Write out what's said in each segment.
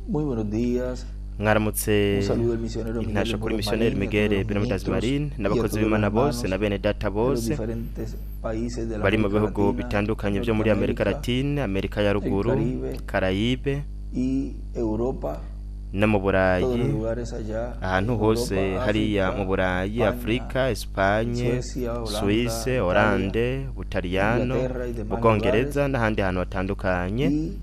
Muy buenos días. mwaramutse Un saludo del misionero Miguel intasha kuri Bermúdez missionnaire Marín, a todos Miguel los Bermúdez ministros Marín y a n'abakozi todos los b'Imana bose hermanos na bene data de los bose diferentes países de la bari mu América bihugu Latina, bitandukanye byo muri Amerika Norteamérica Latine, Amerika ya el ruguru, Caribe Karayibe y Europa, no mu todos los Burayi, lugares allá ahantu en hose Europa, hariya mu África, Burayi, España, Afrika, Espagne, Suecia, Holanda, Suisse, Italia, Hollande, Butaliyano, Inglaterra y demás Ubwongereza lugares, n'ahandi hantu hatandukanye, y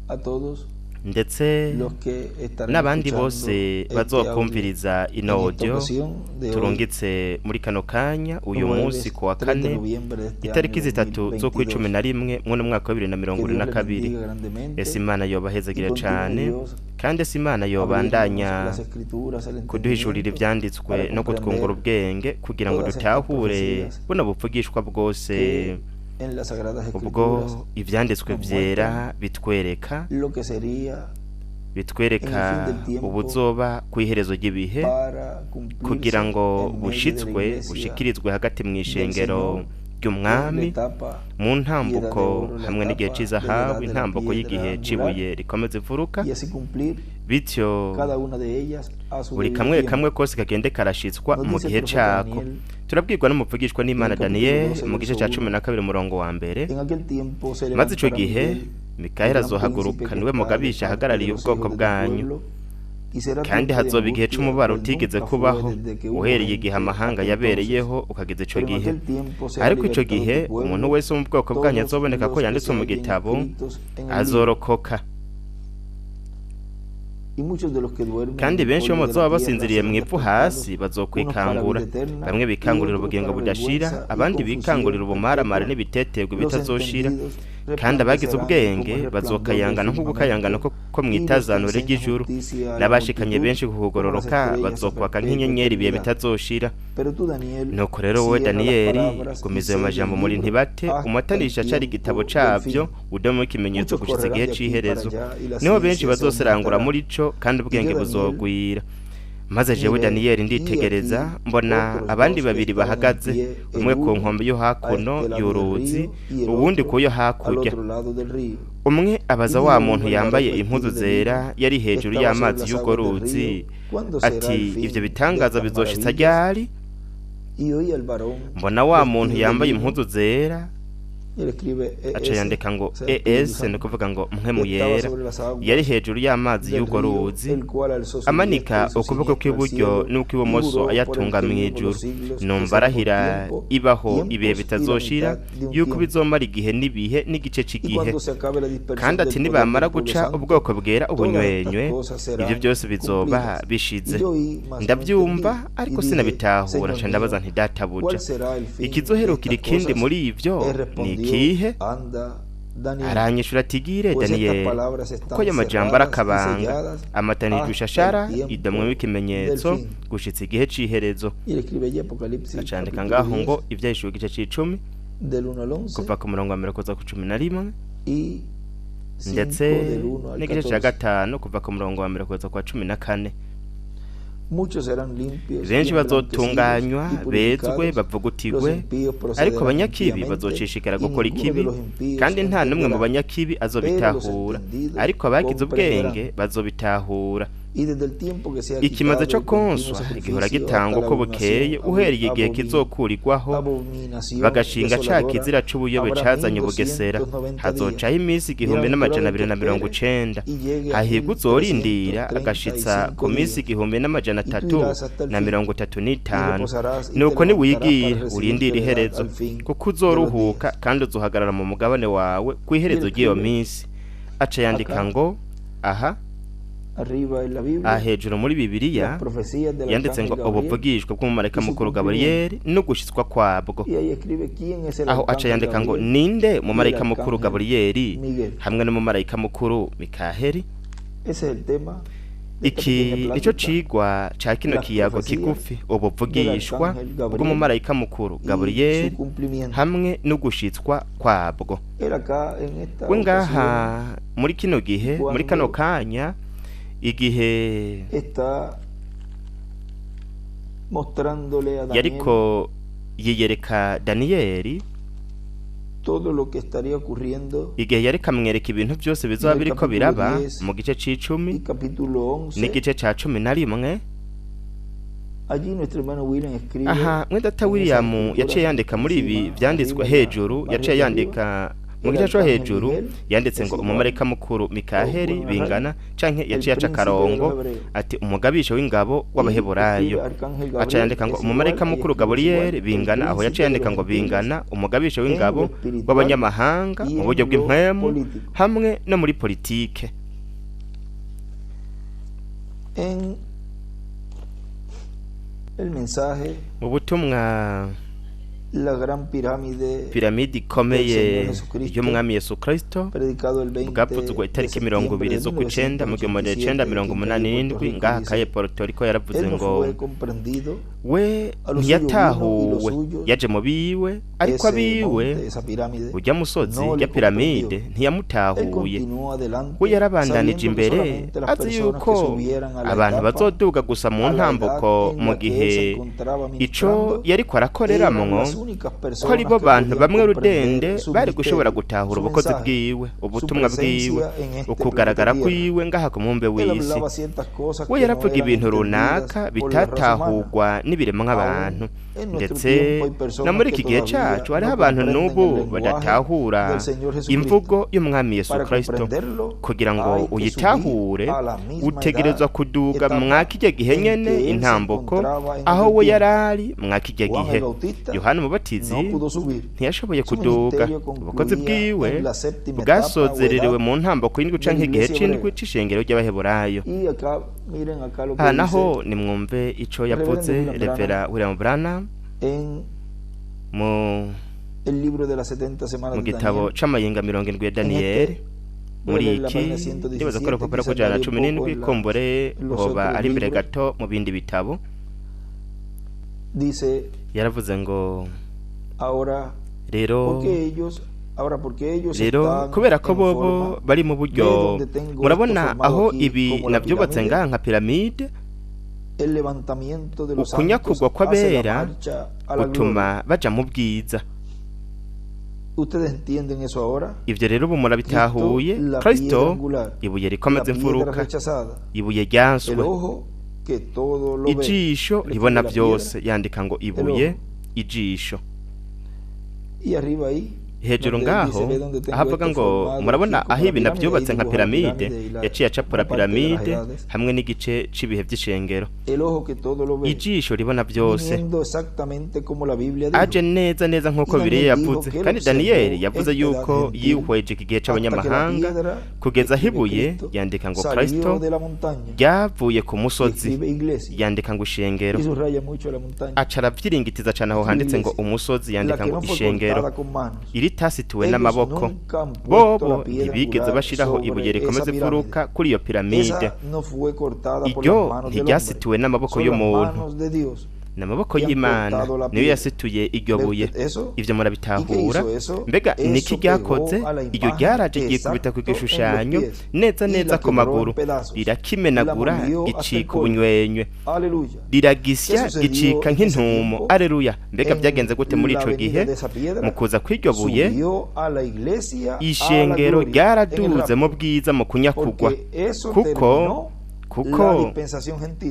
a todos ndetse los que estarán n'abandi escuchando bose este audio bazokumviriza en ino esta audio ocasión de hoy, turungitse muri kano kanya uyu munsi jueves ku wa 3 de kane noviembre de este itariki año zitatu z'ukwicumi 2022. na rimwe mw'uno mwaka wa Que 2022 Dios les bendiga grandemente ese Imana y yobahezagire continúe cane Dios kandi ese Imana abriéndonos yobandanya las escrituras, el kuduhishurira entendimiento ivyanditswe para no kutwungura comprender ubwenge kugira ngo todas estas dutahure profecías buno buvugishwa bwose que en las Sagradas ubwo Escrituras ivyanditswe nos vyera muestran bitwereka lo que sería bitwereka ubuzoba kw'iherezo ry'ibihe para kugira cumplirse ngo en medio de la bushitswe iglesia bushikirizwe hagati mu del ishengero Señor en la ry'umwami etapa mu piedra de ntambuko oro, la hamwe n'igihe etapa de la c'izahabu edad de la intambuko y'igihe piedra c'ibuye angular rikomeza ivuruka y así cumplir bityo cada una de ellas a su buri debido kamwe tiempo. kamwe kose kagende karashitswa Nos mu dice el gihe profeta cako Daniel turabwirwa n'umuvugishwa en n'Imana el capítulo Daniel 12, mu gice verso ca 1. 12 umurongo wa mbere En aquel tiempo se maze ico levantará gihe Miguel, el Mikayeli gran azohaguruka príncipe que niwe está de mugabisha parte de ahagarariye los ubwoko hijos de tu bwanyu pueblo, y será kandi tiempo de hazoba igihe angustia c'umubaro cual utigeze nunca fue kubaho desde que hubo uhereye igihe gente amahanga hasta yabereyeho entonces. ukageza ico Pero en gihe aquel tiempo será ariko ico libertado gihe tu umuntu pueblo, wese wo mu bwoko bwanyu todos azoboneka ko los que yanditswe se mu hallen gitabo escritos en el libro. azorokoka Y muchos de los que duermen kandi en el benshi bo polvo de muzoba la tierra basinziriye serán mu ivu despertados, hasi unos para bazokwikangura vida eterna bamwe y bikangurira otros ubugingo para budashira vergüenza y abandi bikangurira confusión ubumaramare perpetua. n'ibiteterwa Los bitazoshira entendidos kandi abagize resplandecerán ubwenge como el resplandor bazokayangana del nk'ugukayangana firmamento, ko y los que mwitazanure enseñan ry'ijuru justicia a la n'abashikanye multitud benshi ku como las kugororoka estrellas a bazokwaka perpetua nk'inyenyeri ibihe eternidad. bitazoshira Pero tú, Daniel, nuko rero wowe cierra las Daniyeli palabras y gumiza ayo sella el majambo muri libro ntibate hasta el umatanisha cari igitabo tiempo del cavyo fin. udemo ikimenyetso Muchos gushitsa correrán igihe de aquí para c'iherezo allá y la niho benshi ciencia se bazoserangura aumentará. muri co kandi Y ubwenge yo, Daniel, buzogwira maze jewe miré, Daniyeli y nditegereza aquí mbona otros abandi dos que babiri estaban en bahagaze pie, el umwe ku uno nkombe yo a hakuno este lado del y'uruzi río y el uwundi otro kuyo al hakurya otro lado del río. umwe abaza Y wa dijo muntu uno al yambaye varón impuzu vestido de zera lino yari que hejuru estaba sobre y'amazi las y'urwo aguas del ruzi río, ¿cuándo será ati el ivyo fin de bitangaza estas bizoshitsa maravillas? ryari Y oí al varón mbona wa muntu vestido de yambaye lino, impuzu zera y él escribe aca ES, yandika ngo o sea, Espíritu ES ni Santo, ukuvuga ngo que mpwemu estaba yera sobre las yari aguas hejuru y'amazi del y'urwo río, ruzi el cual alzó su amanika diestra y su ukuboko siniestra al kw'iburyo cielo, y n'ukw'ibumoso juró por el ayatunga que vive por mw'ijuru los siglos, que numva será por arahira tiempo, ibaho ibihe tiempos y la bitazoshira mitad de un yuko tiempo. bizomara igihe n'ibihe n'igice Y c'igihe cuando se acabe la dispersión kandi del ati poder nibamara del pueblo guca santo, ubwoko bwera todas estas ubunywenywe cosas ivyo serán byose bizoba cumplidas. bishize Y yo oí, mas no ndabyumva entendí, y ariko dije, sinabitahura Señor nca ndabaza mío, nti databuja ¿cuál será el fin de ikizoherukira estas ikindi cosas? muri ivyo Él ni respondió, ikihe anda, Daniel, aranyishura ati gire pues estas Daniyeli palabras kuko están ayo majambo ari cerradas y akabanga selladas amatanijwe hasta ishashara el idomwe tiempo w'ikimenyetso del fin. gushitsa igihe c'iherezo Y él escribe allí Apocalipsis acandika capítulo ngaho 10, ngo ivyahishwe igice c'icumi del 1 al 11 kuva ku murongo wa mbere kuza ku 11 y 5 ndetse del 1 al n'igice ca 14. gatanu kuva ku murongo wa mbere kuza kwa 14 Muchos serán limpios y benshi bazotunganywa emblanquecidos y bezwe purificados. Los bavugutigwe impíos ariko procederán abanyakibi impíamente, bazocishikara y gukora ninguno ikibi de los impíos kandi nta n'umwe mu entenderá. banyakibi Pero los azobitahura entendidos ariko abagize ubwenge comprenderán. bazobitahura Y desde el tiempo que se ha ikimaze quitado co el continuo konswa igihora sacrificio gitangwa hasta uko la bukeye uhereye igihe kizokurirwaho abominación bagashinga ca desoladora, kizira c'ubuyobe habrá cazanye ubugesera 1290 hazocaho iminsi 1290 y llegue a hahirwa uzorindira 1335 agashitsa ku minsi 1335 reposarás y nuko te niwigiye levantarás para urindira recibirte iherezo al fin kuko de los uzoruhuka días. kandi uzohagarara mu mugabane wawe kw'iherezo ry'iyo minsi aca yandika Acá. ngo aha Arriba en la Biblia, hejuru muri bibiliya las profecías del yanditse ngo arcángel Gabriel, ubuvugishwa bw'umumarayika y su mukuru cumplimiento. gaburiyeli no gushitswa kwabwo y ahí escribe quién es el aho aca arcángel yandika ngo Gabriel ninde y umumarayika el mukuru arcángel gaburiyeli Miguel. hamwe n'umumarayika mukuru mikaheli Ese es el tema de esta iki pequeña nico plática. cigwa ca kino Las kiyago profecías kigufi ubuvugishwa del arcángel Gabriel bw'umumarayika mukuru y su gaburiyeli cumplimiento. hamwe no gushitswa kwabwo Él acá en esta we ocasión ngaha muri kino gihe muri kano kanya igihe está mostrándole a Daniel yariko yiyereka Daniyeli todo lo que estaría ocurriendo igihe yari kamwereka ibintu byose bizoba biriko biraba mu gice y c'icumi capítulo 11. n'igice ca cumi na rimwe. Allí nuestro hermano William escribe aha mwedata William yaciye yandika muri ibi vyanditswe hejuru, yaciye yandika mu gice co hejuru yanditse ngo umumarayika mukuru Mikaheli bingana canke yaciye aca akarongo ati umugabisha w'ingabo w'abaheburayo, aca yandika ngo umumarayika mukuru Gaburiyeli bingana, aho yaciye yandika ngo bingana umugabisha w'ingabo w'abanyamahanga mu buryo bw'impwemu hamwe no muri politike. en el mensaje mu butumwa la gran pirámide piramidi ikomeye y'umwami Yesu Kristo predicado el 20 bwavuzwe itariki 20 z'ukwicenda mu 1987 ngaha kaye Puerto Rico, yaravuze ngo we ntiyatahuwe, yaje mu biwe ariko abiwe ujya musozi ya piramide ntiyamutahuye. we yarabandanije imbere azi yuko abantu bazoduga gusa mu ntambuko mu gihe ico yariko arakoreramwo, ko ari bo bantu bamwe rudende bari gushobora gutahura ubukozi bwiwe, ubutumwa bwiwe, ukugaragara kwiwe ngaha ku mumbe w'isi. we yaravuga ibintu runaka bitatahurwa n'ibiremwa nk'abantu, ndetse no muri iki gihe cacu hariho abantu n'ubu badatahura imvugo y'umwami Yesu Kristo. kugira ngo uyitahure utegerezwa kuduga mwakirya gihe nyene intambuko aho we yarari mwakirya gihe. Yohana Umubatizi ntiyashoboye kuduga, ubukozi bwiwe bwasozererewe mu ntambuko y'indwi canke igihe c'indwi c'ishengero ry'abaheburayo. aha naho nimwumve ico yavuze Revera William Branham mu gitabo c'amayinga 70 ya Daniyeli. muri iki ndibaza ko rupapuro ko jana 17 kombore hoba ari imbere gato mu bindi bitabo. yaravuze ngo rero kubera ko bobo bari mu buryo, murabona aho ibi navyubatse ngaha nka piramide, ukunyakugwa kw'abera gutuma baja mu bwiza. ivyo rero ubu murabitahuye. Kristo ibuye rikomeza imfuruka, ibuye ryanswe, ijisho ribona byose, yandika ngo ibuye ijisho. hejuru ngaho ahavuga ngo murabona aho ibi navyubatse nka piramide, yaciye acapura piramide hamwe n'igice c'ibihe vy'ishengero. ijisho ribona byose aje neza neza nk'uko Bibiliya yavuze, kandi Daniyeli yavuze yuko yihweje iki gihe c'abanyamahanga kugeza hibuye, yandika ngo Kristo ryavuye ku musozi, yandika ngo ishengero. aca aravyiringitiza cane aho handitse ngo umusozi, yandika ngo ishengero tasituwe n'amaboko. bobo ntibigeze bashiraho ibuye rikomeze imfuruka kuri iyo piramide. iryo ntiryasituwe n'amaboko y'umuntu, n'amaboko y'Imana niyo yasituye iryo buye. ivyo murabitahura. mbega niki ryakoze? iryo ryaraje ryikubita ku gishushanyo neza neza ku maguru, rirakimenagura gicika ubunywenywe, riragisya gicika nk'intumo. aleluya. mbega byagenze gute muri ico gihe? mu kuza kw'iryo buye ishengero ryaraduze mu bwiza mu kunyakugwa, kuko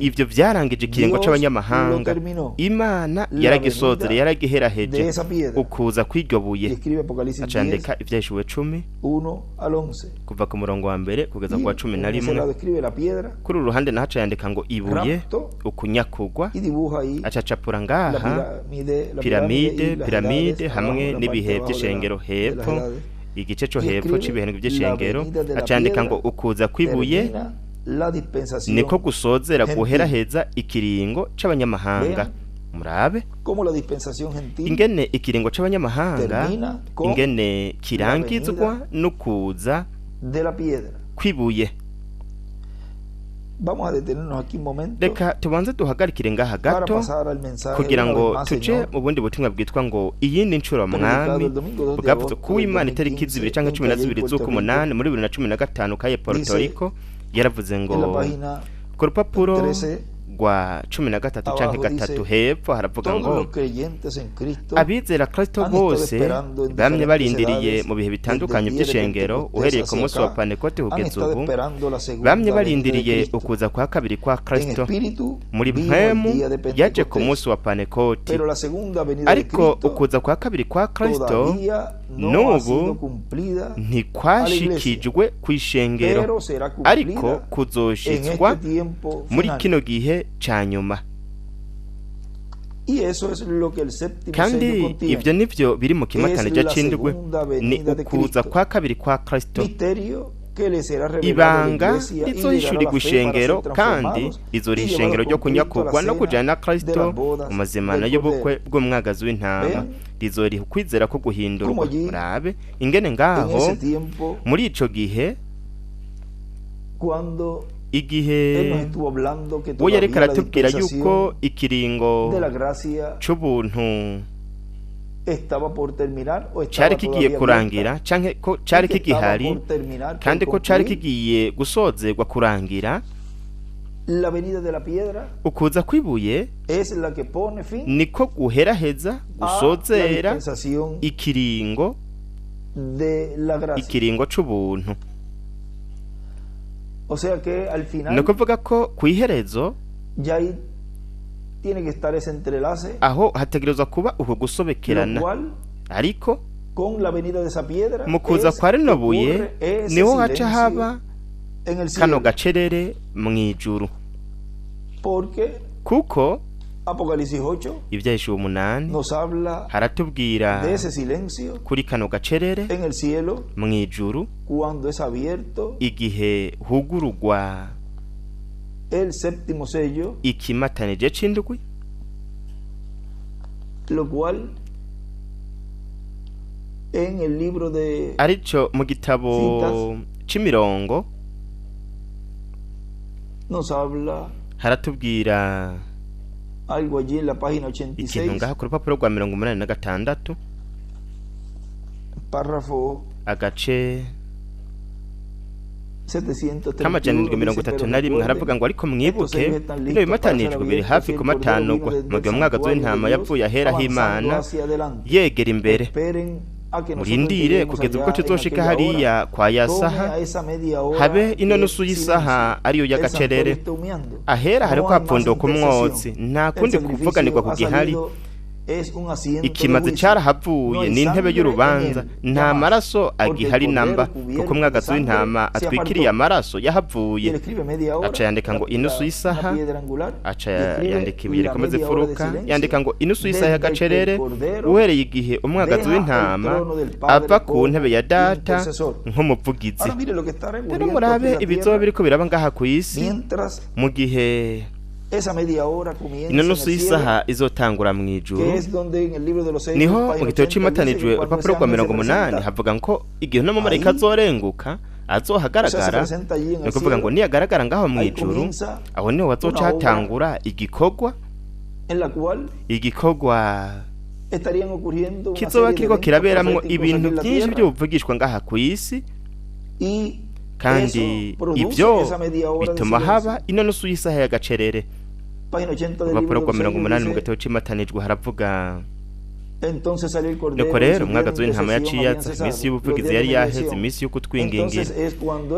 ivyo vyarangije ikiringo c'abanyamahanga. Imana yaragisozere, yaragiheraheje ukuza kw'iryo buye. acandika ivyahishuriwe 10 kuva ku murongo wa mbere kugeza ku wa 11. kuri uruhande naho acandika ngo ibuye ukunyakugwa, acacapura ngaha piramide hamwe n'ibihe vy'ishengero hepfo, igice co hepfo c'ibihe vy'ishengero. acandika ngo ukuza kw'ibuye niko gusozera guheraheza ikiringo c'abanyamahanga. murabe ingene ikiringo c'abanyamahanga ingene kirangizwa n'ukuza kw'ibuye. reka tubanze duhagarikire ngaha gato kugira ngo tuje mu bundi butumwa bwitwa ngo iyindi ncuro mwami bwavuzwe ku Imana itariki 2 canke 12 z'ukumunani muri 2015 kaye Puerto Rico. yaravuze ngo ku rupapuro rwa 13 canke gatatu hepfo haravuga ngo abizera Kristo bose bamye barindiriye mu bihe bitandukanye by'ishengero uhereye ku munsi wa Pentekote kugeza ubu bamye barindiriye ukuza kwa kabiri kwa Kristo muri mpemu yaje ku munsi wa Pentekote, ariko ukuza kwa kabiri kwa Kristo n'ubu ntikwashikijwe kw'ishengero, ariko kuzoshitswa muri kino gihe ca nyuma. Kandi ivyo nivyo biri mu kimatanija c'indwi, ni ukuza kwa kabiri kwa Kristo, ibanga rizohishurirwa ishengero, kandi rizori ishengero ryo kunyakugwa no kujana na Kristo mu mazimano y'ubukwe bw'umwagazi w'intama, rizori ukwizera ko guhindurwa. Murabe ingene ngaho muri ico gihe, igihe we yareka aratubwira yuko ikiringo c'ubuntu cari kigiye kurangira, canke ko cari kigihari, kandi ko cari kigiye gusozerwa kurangira. Ukuza kw'ibuye niko guheraheza gusozera ikiringo c'ubuntu. Ni ukuvuga ko kw'iherezo aho hategerezwa kuba uko gusobekerana, ariko mu kuza kwa rino buye niho haca haba kano gacerere mw'ijuru, kuko Ibyahishuwe 8 haratubwira kuri kano gacerere mw'ijuru igihe hugurugwa ikimatanije c'indwi, arico mu gitabo c'imirongo haratubwira algo allí en la página 86, ikintu ngaha ku rupapuro rwa 86 párrafo agace 731 haravuga ngo ariko mwibuke bino bimatanijwe biri hafi ku matanugwa mu gihe umwagazi w'intama yapfuye ahera h'Imana yegera imbere. Murindire kugeza ubwo tuzoshika hariya kwa yasaha, habe ino nusu y'isaha ariyo y'agacerere, ahera hariko hapfunduka umwotsi, nta kundi kuvuganirwa ku gihari. Ikimaze carahavuye n'intebe y'urubanza, nta maraso agihari namba, kuko umwagazi w'intama atwikiriye amaraso yahavuye. Aca yandika ngo inusu y'isaha, aca yandika ibuye rikomeze furuka, yandika ngo inusu y'isaha y'agacerere uhereye igihe umwagazi w'intama ava ku ntebe ya data nk'umuvugizi. Rero murabe ibizoba biriko biraba ngaha ku isi mu gihe ino nusu y'isaha izotangura mw'ijuru. Niho mu gitabo c'imatanijwe urupapuro rwa 80 havuga ngo igihe n'umumarayika azorenguka azohagaragara, ni ukuvuga ngo niyagaragara ngaho mw'ijuru, aho niho bazoca hatangura igikorwa kizoba kiriko kiraberamwo ibintu byinshi by'ubuvugishwa ngaha ku isi, kandi ibyo bituma haba ino nusu y'isaha y'agacerere. Urupapuro rwa 80 mu gitabo c'imatanijwe haravuga nuko rero umwagazi w'intama yaciye aza, iminsi y'ubuvugizi yari yaheze, iminsi yo kutwingingira.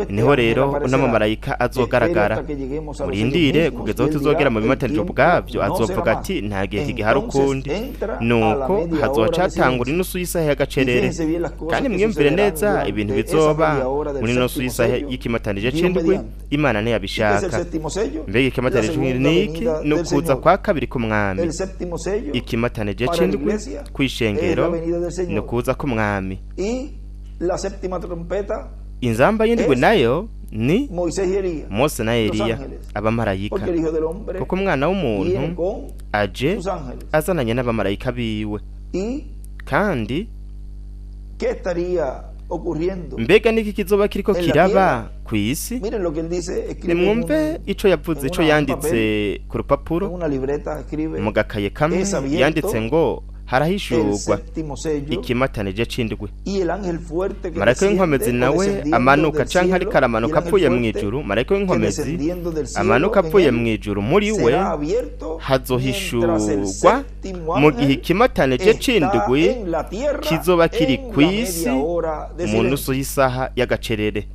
Niho rero uno mumarayika azogaragara. Murindire kugeza aho tuzogera mu bimatanijwe ubwavyo, azovuga ati nta gihe kigihari ukundi, nuko hazoca hatangura inusu y'isaha y'agacerere. Kandi mwiyumvire neza ibintu bizoba muri inusu y'isaha y'ikimatanije c'indwi Imana ntiyabishaka. Mbega ikimatanije n'iki? Nukuza kwa kabiri k'umwami. Ikimatanije c'indwi kw'ishengero ni kuza k'umwami. Inzamba y'indwi nayo ni Mose na Eliya, abamarayika, kuko umwana w'umuntu aje azananye n'abamarayika biwe. Kandi mbega niki kizoba kiriko kiraba ku isi? Nimwumve ico yavuze, ico yanditse ku rupapuro mu gakaye kamwe, yanditse ngo harahishurwa ikimatanije c'indwi. Marayika w'inkomezi nawe amanuka canke ariko aramanuka apfuye mw'ijuru. Marayika w'inkomezi amanuka apfuye mw'ijuru, muri we hazohishurwa mu gihe ikimatanije c'indwi kizoba kiri kw'isi mu nusu y'isaha y'agacerere.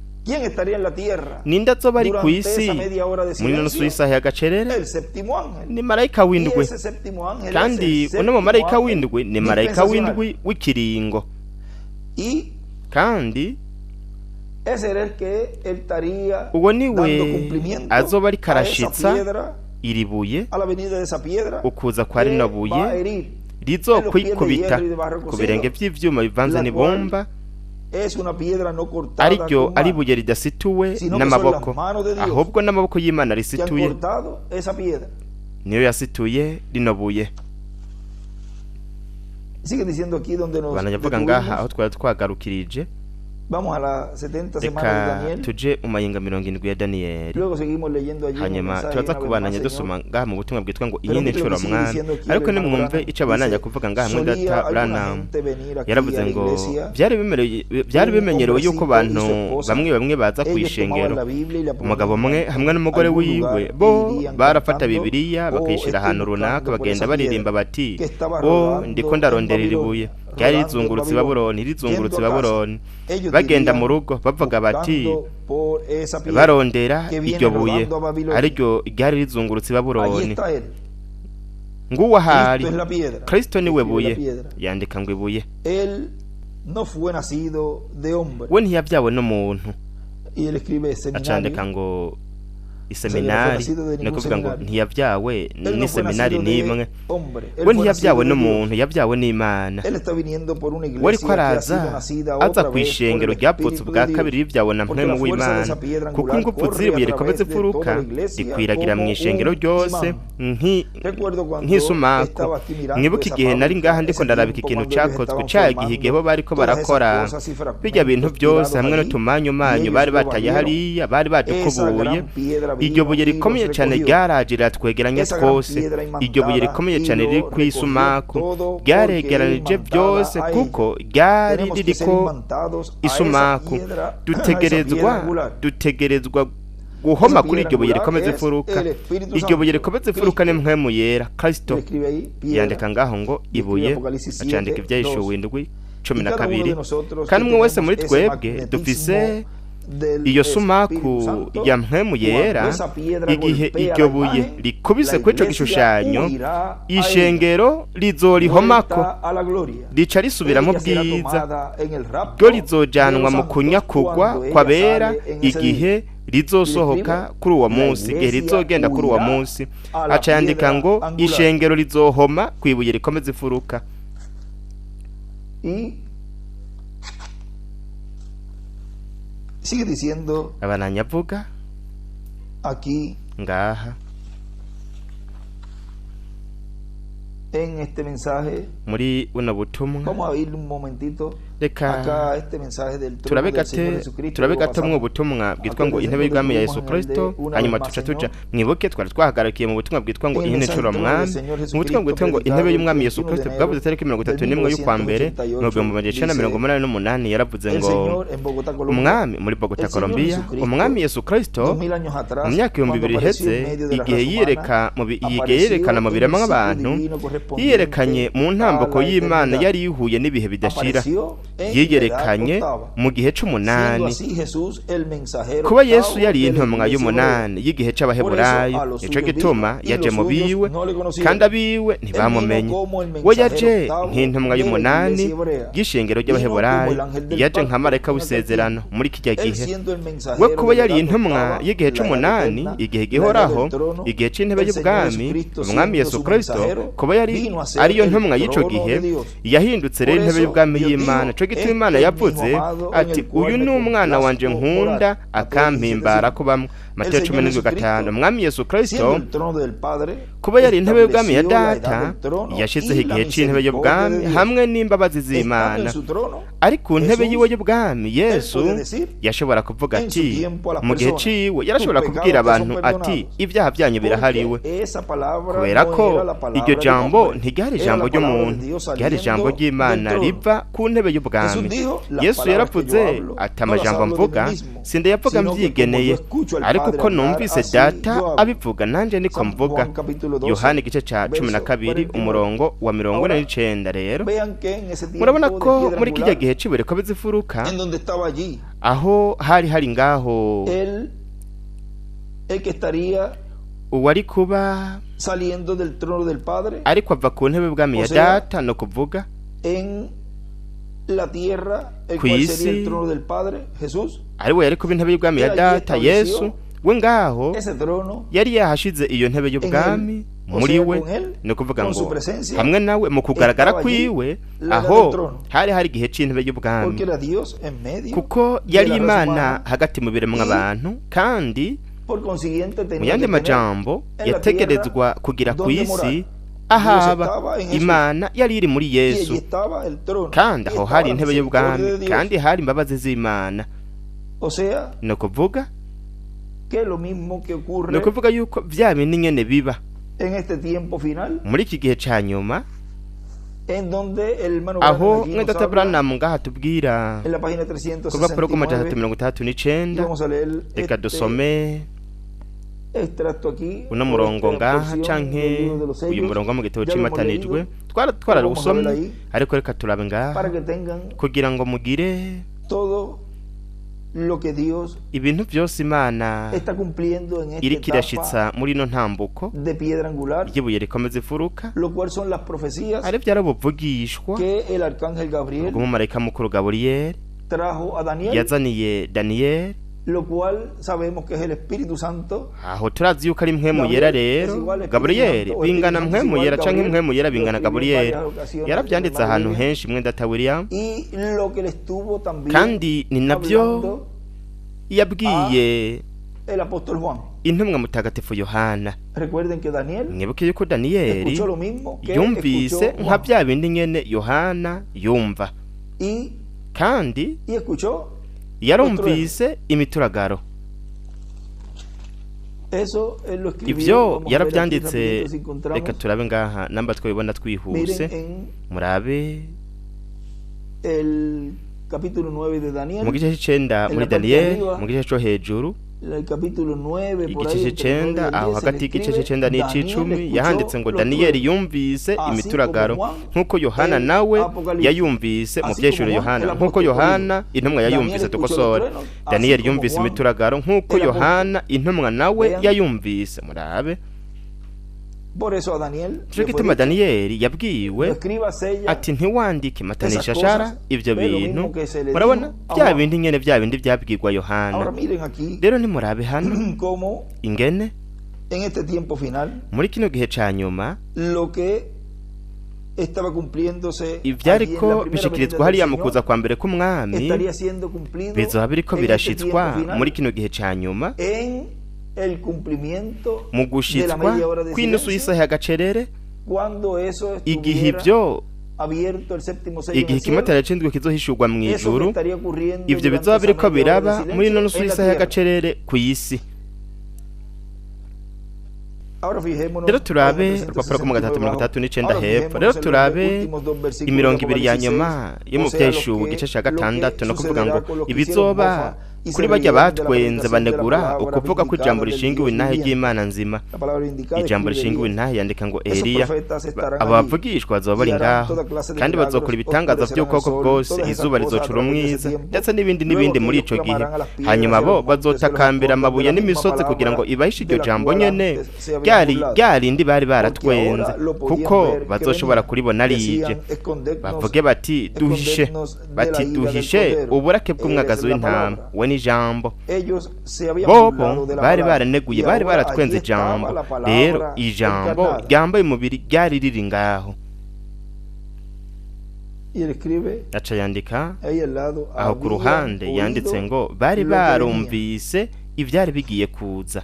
Ninde azoba ari kw'isi muri nusu y'isaha y'agacerere? Ni marayika w'indwi, kandi uno mu marayika w'indwi ni marayika w'indwi w'ikiringo, kandi uwo niwe azoba ari karashitsa iri buye, ukuza kwa rino buye rizokwikubita ku birenge vy'ivyuma bivanze n'ibumba, ariryo ari buye ridasituwe n'amaboko, ahubwo n'amaboko y'Imana risituye niyo yasituye rino buye. Banavuga ngaha aho twari twagarukirije. Reka tuje mu mayinga 70 ya Daniyeli, hanyuma turaza kubananya dusoma ngaha mu butumwa bwitwa ngo iyindi ncuro mwana. Ariko nimwumve ico bananya kuvuga ngaha mu data Branham yaravuze ngo byari bimenyerewe yuko abantu bamwe baza kwishengero, umugabo umwe hamwe n'umugore wiwe bo barafata Bibiliya bakayishira ahantu runaka, bagenda baririmba bati ndiko ndaronderera ibuye ryari rizungurutse Babuloni, bagenda mu rugo bavuga bati barondera iryo buye ariryo ryari rizungurutse Babuloni. Nguwo hari Kristo niwe buye, yandika ngo ibuye. We ntiyabyawe n'umuntu, acandika ngo iseminari, no kuvuga ngo ntiyabyawe ni seminari n'imwe. We ntiyabyawe n'umuntu, yabyawe n'Imana. We ariko aza kwishengero ryapfutse ubwa kabiri ribyawe na mpwemu w'Imana, kuko ingufu z'ibuye rikomeze imfuruka rikwiragira mu ishengero ryose nk'isumaku. Mwibuke igihe nari ngaha ndiko ndarabika ikintu cakozwe ca gihe bo bariko barakora bijya bintu byose hamwe n'utumanyu bari bataye hariya, bari badukubuye. Iryo buye rikomeye cyane ryaraje riratwegeranya twose. Iryo buye rikomeye cyane riri kw'isumaku ryaregeranije byose, kuko ryari ririko isumaku. Dutegerezwa guhoma kuri iryo buye rikomeze imfuruka. Iryo buye rikomeze imfuruka ni mpwemu yera, Kristo. Yandika ngaho ngo ibuye, acandika Ivyahishuriwe 12. Kandi umwe wese muri twebwe dufise iyo sumaku ya mpwemu yera. Igihe iryo buye rikubise kw'ico gishushanyo, ishengero rizorihomako, rica risubira mu bwiza, ryo rizojanwa mu kunyakugwa kw'abera igihe rizosohoka kuri uwo munsi, igihe rizogenda kuri uwo munsi. Aca yandika ngo ishengero rizohoma kw'ibuye rikomeze imfuruka. Sigue diciendo abananyavuga aquí ngaha en este mensaje. Muri buno butumwa vamos a ir un momentito reka acá este mensaje del trono del Señor Jesucristo. Turabegate mu butumwa bwitwa ngo intebe y'ubwami ya Yesu Kristo, hanyuma tuca mwibuke twari twahagarakiye mu butumwa bwitwa ngo ihene ncuro mwami. Mu butumwa bwitwa ngo intebe y'umwami Yesu Kristo bwavuze tariki 31 y'ukwa mbere mu 1988 yaravuze ngo umwami muri Bogota Colombia, umwami Yesu Kristo mu myaka 2000 iheze, igihe yerekana mu biremwa nk'abantu, yiyerekanye mu ntamboko y'Imana yari yihuye n'ibihe bidashira. Yiyerekanye mu gihe c'umunani. Kuba Yesu yari intumwa y'umunani y'igihe c'Abaheburayo, nico gituma yaje mu biwe, kandi abiwe ntibamumenye. We yaje nk'intumwa y'umunani y'ishengero ry'Abaheburayo, yaje nka marayika w'isezerano muri kijya gihe. We kuba yari intumwa y'igihe c'umunani, igihe gihoraho, igihe c'intebe y'ubwami, umwami Yesu Kristo kuba yari ariyo ntumwa y'ico gihe, yahindutse rero intebe y'ubwami y'Imana, cyo gituma Imana yavuze ati uyu ni umwana wanje nkunda akampimbara kubamwe Mateyo 17:5. Mwami Yesu Kristo kuba yari intebe y'ubwami ya data yashizeho igihe c'intebe y'ubwami hamwe n'imbabazi z'Imana, ari ku ntebe yiwe y'ubwami Yesu yashobora kuvuga ati mu gihe ciwe yarashobora kubwira abantu ati ibyaha byanyu birahariwe, kubera ko iryo jambo ntiryari ijambo ry'umuntu, ryari ijambo ry'Imana riva ku ntebe y'ubwami. Yesu yaravuze ati amajambo mvuga sindayavuga mbyigeneye, ariko ko numvise data abivuga nanje niko mvuga. Yohana igice ca 12 umurongo wa 49. Rero murabona ko muri kijya gihe cibure ko bizifuruka aho hari ngaho uwari kuba saliendo del trono del Padre, ariko ava ku ntebe y'ubwami ya data, no kuvuga en la tierra el cual sería el trono del Padre, Jesús, ari we yari kuba intebe y'ubwami ya data Yesu, we ngaho yari yahashize iyo ntebe y'ubwami muri we, no kuvuga ngo hamwe nawe mu kugaragara kwiwe aho hari igihe c'intebe y'ubwami, kuko yari Imana hagati mu biremwa abantu, kandi mu yandi majambo yategerezwa kugira ku isi ahaba. Imana yari iri muri Yesu, kandi aho hari intebe y'ubwami, kandi hari imbabazi z'Imana. No kuvuga yuko vya bintu nyene biba muri iki gihe ca nyuma, aho Mwenda Branham ngaha tubwira ku rupapuro rw'339. Reka dusome uno murongo ngaha, canke uyu murongo mu gitabo c'imatanijwe twararusomye, ariko reka turabe ngaha kugira ngo mugire ibintu byose Imana iriko irashitsa muri ino ntambuko ry'ibuye rikomeza ifuruka, ari vyarabuvugishwa bw'umumarayika mukuru Gaburiyeli yazaniye Daniyeli, lo cual sabemos que es el Espíritu Santo. Aho turazi yuko ari mpwemu yera rero. Gaburiyeli bingana mpwemu yera canke mpwemu yera bingana Gaburiyeli. Yaravyanditse ahantu henshi Mwenda William. Kandi ni navyo yabwiye el apóstol Juan, intumwa mutagatifu Yohana. Recuerden que Daniel, mwibuke yuko Daniyeli yumvise nka bya bindi nyene Yohana yumva, kandi yarumvise imituragaro. Ivyo yaravyanditse. Reka turabe ngaha namba twibona twihuse, murabe el capítulo 9 de Daniel, mu gice c'icenda muri Daniyeli, mu gice co hejuru, el capítulo 9 por ahí, igice c'icenda, aho hagati y'igice c'icenda n'ic'icumi yahanditse ngo Daniyeli yumvise imituragaro nk'uko Yohana nawe yayumvise. Mu vyeshuro Yohana nk'uko Yohana intumwa yayumvise, tukosore Daniyeli yumvise imituragaro nk'uko Yohana intumwa nawe yayumvise. Murabe cyo gituma Daniyeli yabwiwe ati ntiwandike matanisha shara ivyo bintu. Murabona bya bindi nyene, bya bindi byabwirwa Yohana. Rero nimurabe hano ingene muri kino gihe ca nyuma ivyariko bishikirizwa hariya mu kuza kwa mbere k'umwami bizoba biriko birashitswa muri kino gihe ca nyuma, mu gushitswa kw'inusu y'isaha y'agacerere, igihe ivyo igihe ikimatara c'indwi kizohishurwa mw'ijuru. Ivyo bizoba biriko biraba muri ino nusu y'isaha y'agacerere ku isi. Rero turabe urupapuro rw'339 hepfo. Rero turabe imirongo ibiri ya nyuma yo mu vyeshuwe igice ca 6, no kuvuga ngo ibizoba kuri barya batwenze banegura ukuvuga ko ijambo rishingiwe intahe ry'Imana nzima. Ijambo rishingiwe intahe yandika ngo Eliya. Abo bavugishwa bazoba bari ngaho, kandi bazokora ibitangaza vy'ubwoko bwose, izuba rizocura umwiza ndetse n'ibindi muri ico gihe. Hanyuma bo bazotakambira amabuye n'imisozi kugira ngo ibahishe iryo jambo nyene ryarindi bari baratwenze, kuko bazoshobora kuribona rije. Bavuge bati duhishe uburake bw'umwagazi w'intama, we n'ijambo. Bobo bari baraneguye, bari baratwenze ijambo. Rero ijambo ryambaye umubiri ryari riri ngaho. aca yandika aho ku ruhande yanditse ngo bari barumvise ibyari bigiye kuza.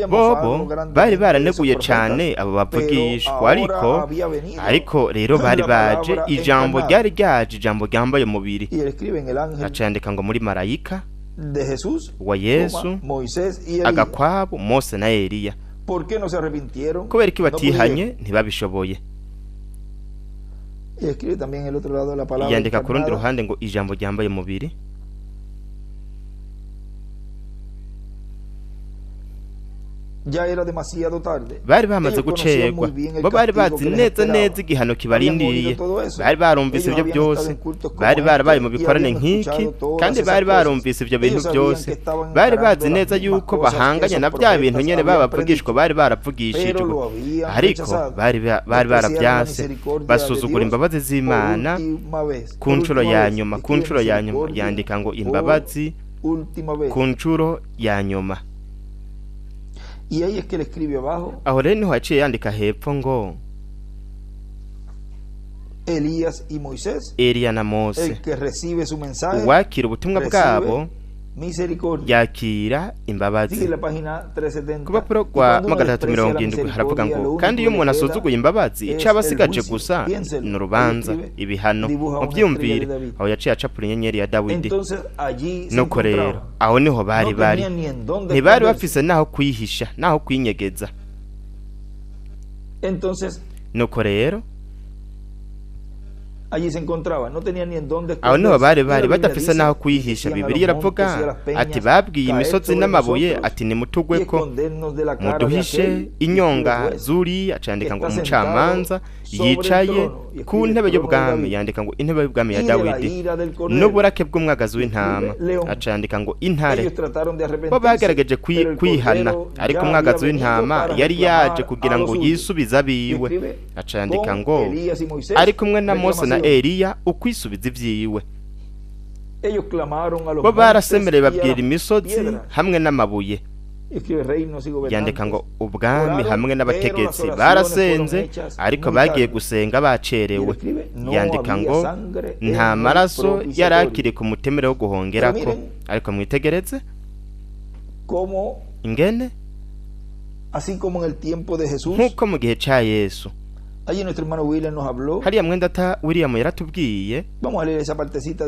Bobo bari baraneguye cyane abo bavugishwa, ariko rero bari baje, ijambo ryari ryaje, ijambo ryambaye umubiri. aca yandika ngo muri marayika wa Yesu, agakwabo Mose na Eliya. Kubera ko batihanye ntibabishoboye. Yandika ku rundi ruhande ngo ijambo ryambaye umubiri. Bari bamaze gucerwa, bo bari bazi neza neza igihano kibarindiriye. Bari barumvise ibyo byose, bari barabaye mu bikorane nk'iki, kandi bari barumvise ibyo bintu byose. Bari bazi neza yuko bahanganya na bya bintu nyene babavugishwa bari baravugishijwe, ariko bari barabyase, basuzugura imbabazi z'Imana ku nshuro ya nyuma. Yandika ngo imbabazi ku nshuro ya nyuma. Aho rero niho haciye yandika hepfo ngo Eliya na Mose, uwakira ubutumwa bwabo yakira imbabazi. Ku rupapuro rwa 370 haravuga ngo kandi iyo umuntu asuzuguye imbabazi, icyo aba asigaje gusa ni urubanza, ibihano. Mu byumvire aho yaciye acapura inyenyeri ya Dawidi. Nuko rero aho niho bari ntibari bafise naho kwihisha, naho kwinyegeza. Nuko rero aho niho bari badafise naho kwihisha. Bibiliya iravuga ati babwiye imisozi n'amabuye ati nimutugweko muduhishe inyonga zuri. Acandika ngo umucamanza yicaye ku ntebe y'ubwami, yandika ngo intebe y'ubwami ya Dawidi n'uburake bw'umwagazi w'intama. Acandika ngo intare. Bo bagerageje kwihana, ariko umwagazi w'intama yari yaje kugira ngo yisubize abiwe. Acandika ngo ari kumwe na Mose na Eliya ukwisubiza ivyiwe. Bo barasemereye babwira imisozi hamwe n'amabuye. Yandika ngo ubwami hamwe n'abategetsi barasenze, ariko bagiye gusenga bacerewe. Yandika ngo nta maraso yarakiri ku mutemere wo guhongerako. Ariko mwitegereze ingene nk'uko mu gihe ca Yesu. Hariya mwendata William yaratubwiye,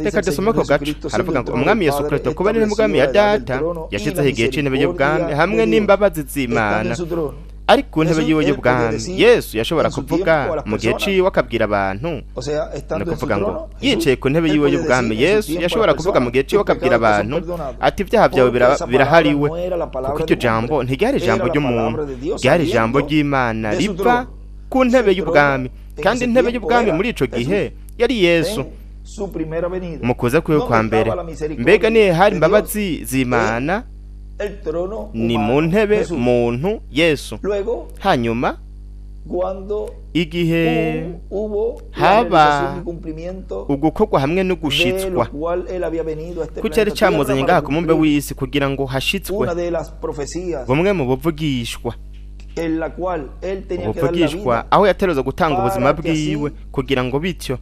reka dusome ko gace. Haravuga ngo umwami Yesu Kristo kuba ni umugambi ya data yashizeho igihe c'intebe y'ubwami hamwe n'imbabazi z'Imana. Ariko ku ntebe yiwe y'ubwami Yesu yashobora kuvuga mu gihe ciwe akabwira abantu. No kuvuga ngo yicaye ku ntebe yiwe y'ubwami Yesu yashobora kuvuga mu gihe ciwe akabwira abantu ati ibyaha byawe birahariwe. Kuko icyo jambo ntiryari ijambo ry'umuntu, ryari ijambo ry'Imana riva ku ntebe y'ubwami. Kandi intebe y'ubwami muri ico gihe yari Yesu mu kuza kwiwe kwa mbere. Mbega nihe hari imbabazi z'Imana? Ni mu ntebe muntu Yesu. Hanyuma igihe haba ugukorwa hamwe no gushitswa ku cyari cyamuzanye ngaha ku mumbe w'isi kugira ngo hashitswe bumwe mu buvugishwa aho yateruza gutanga ubuzima bwiwe kugira ngo bityo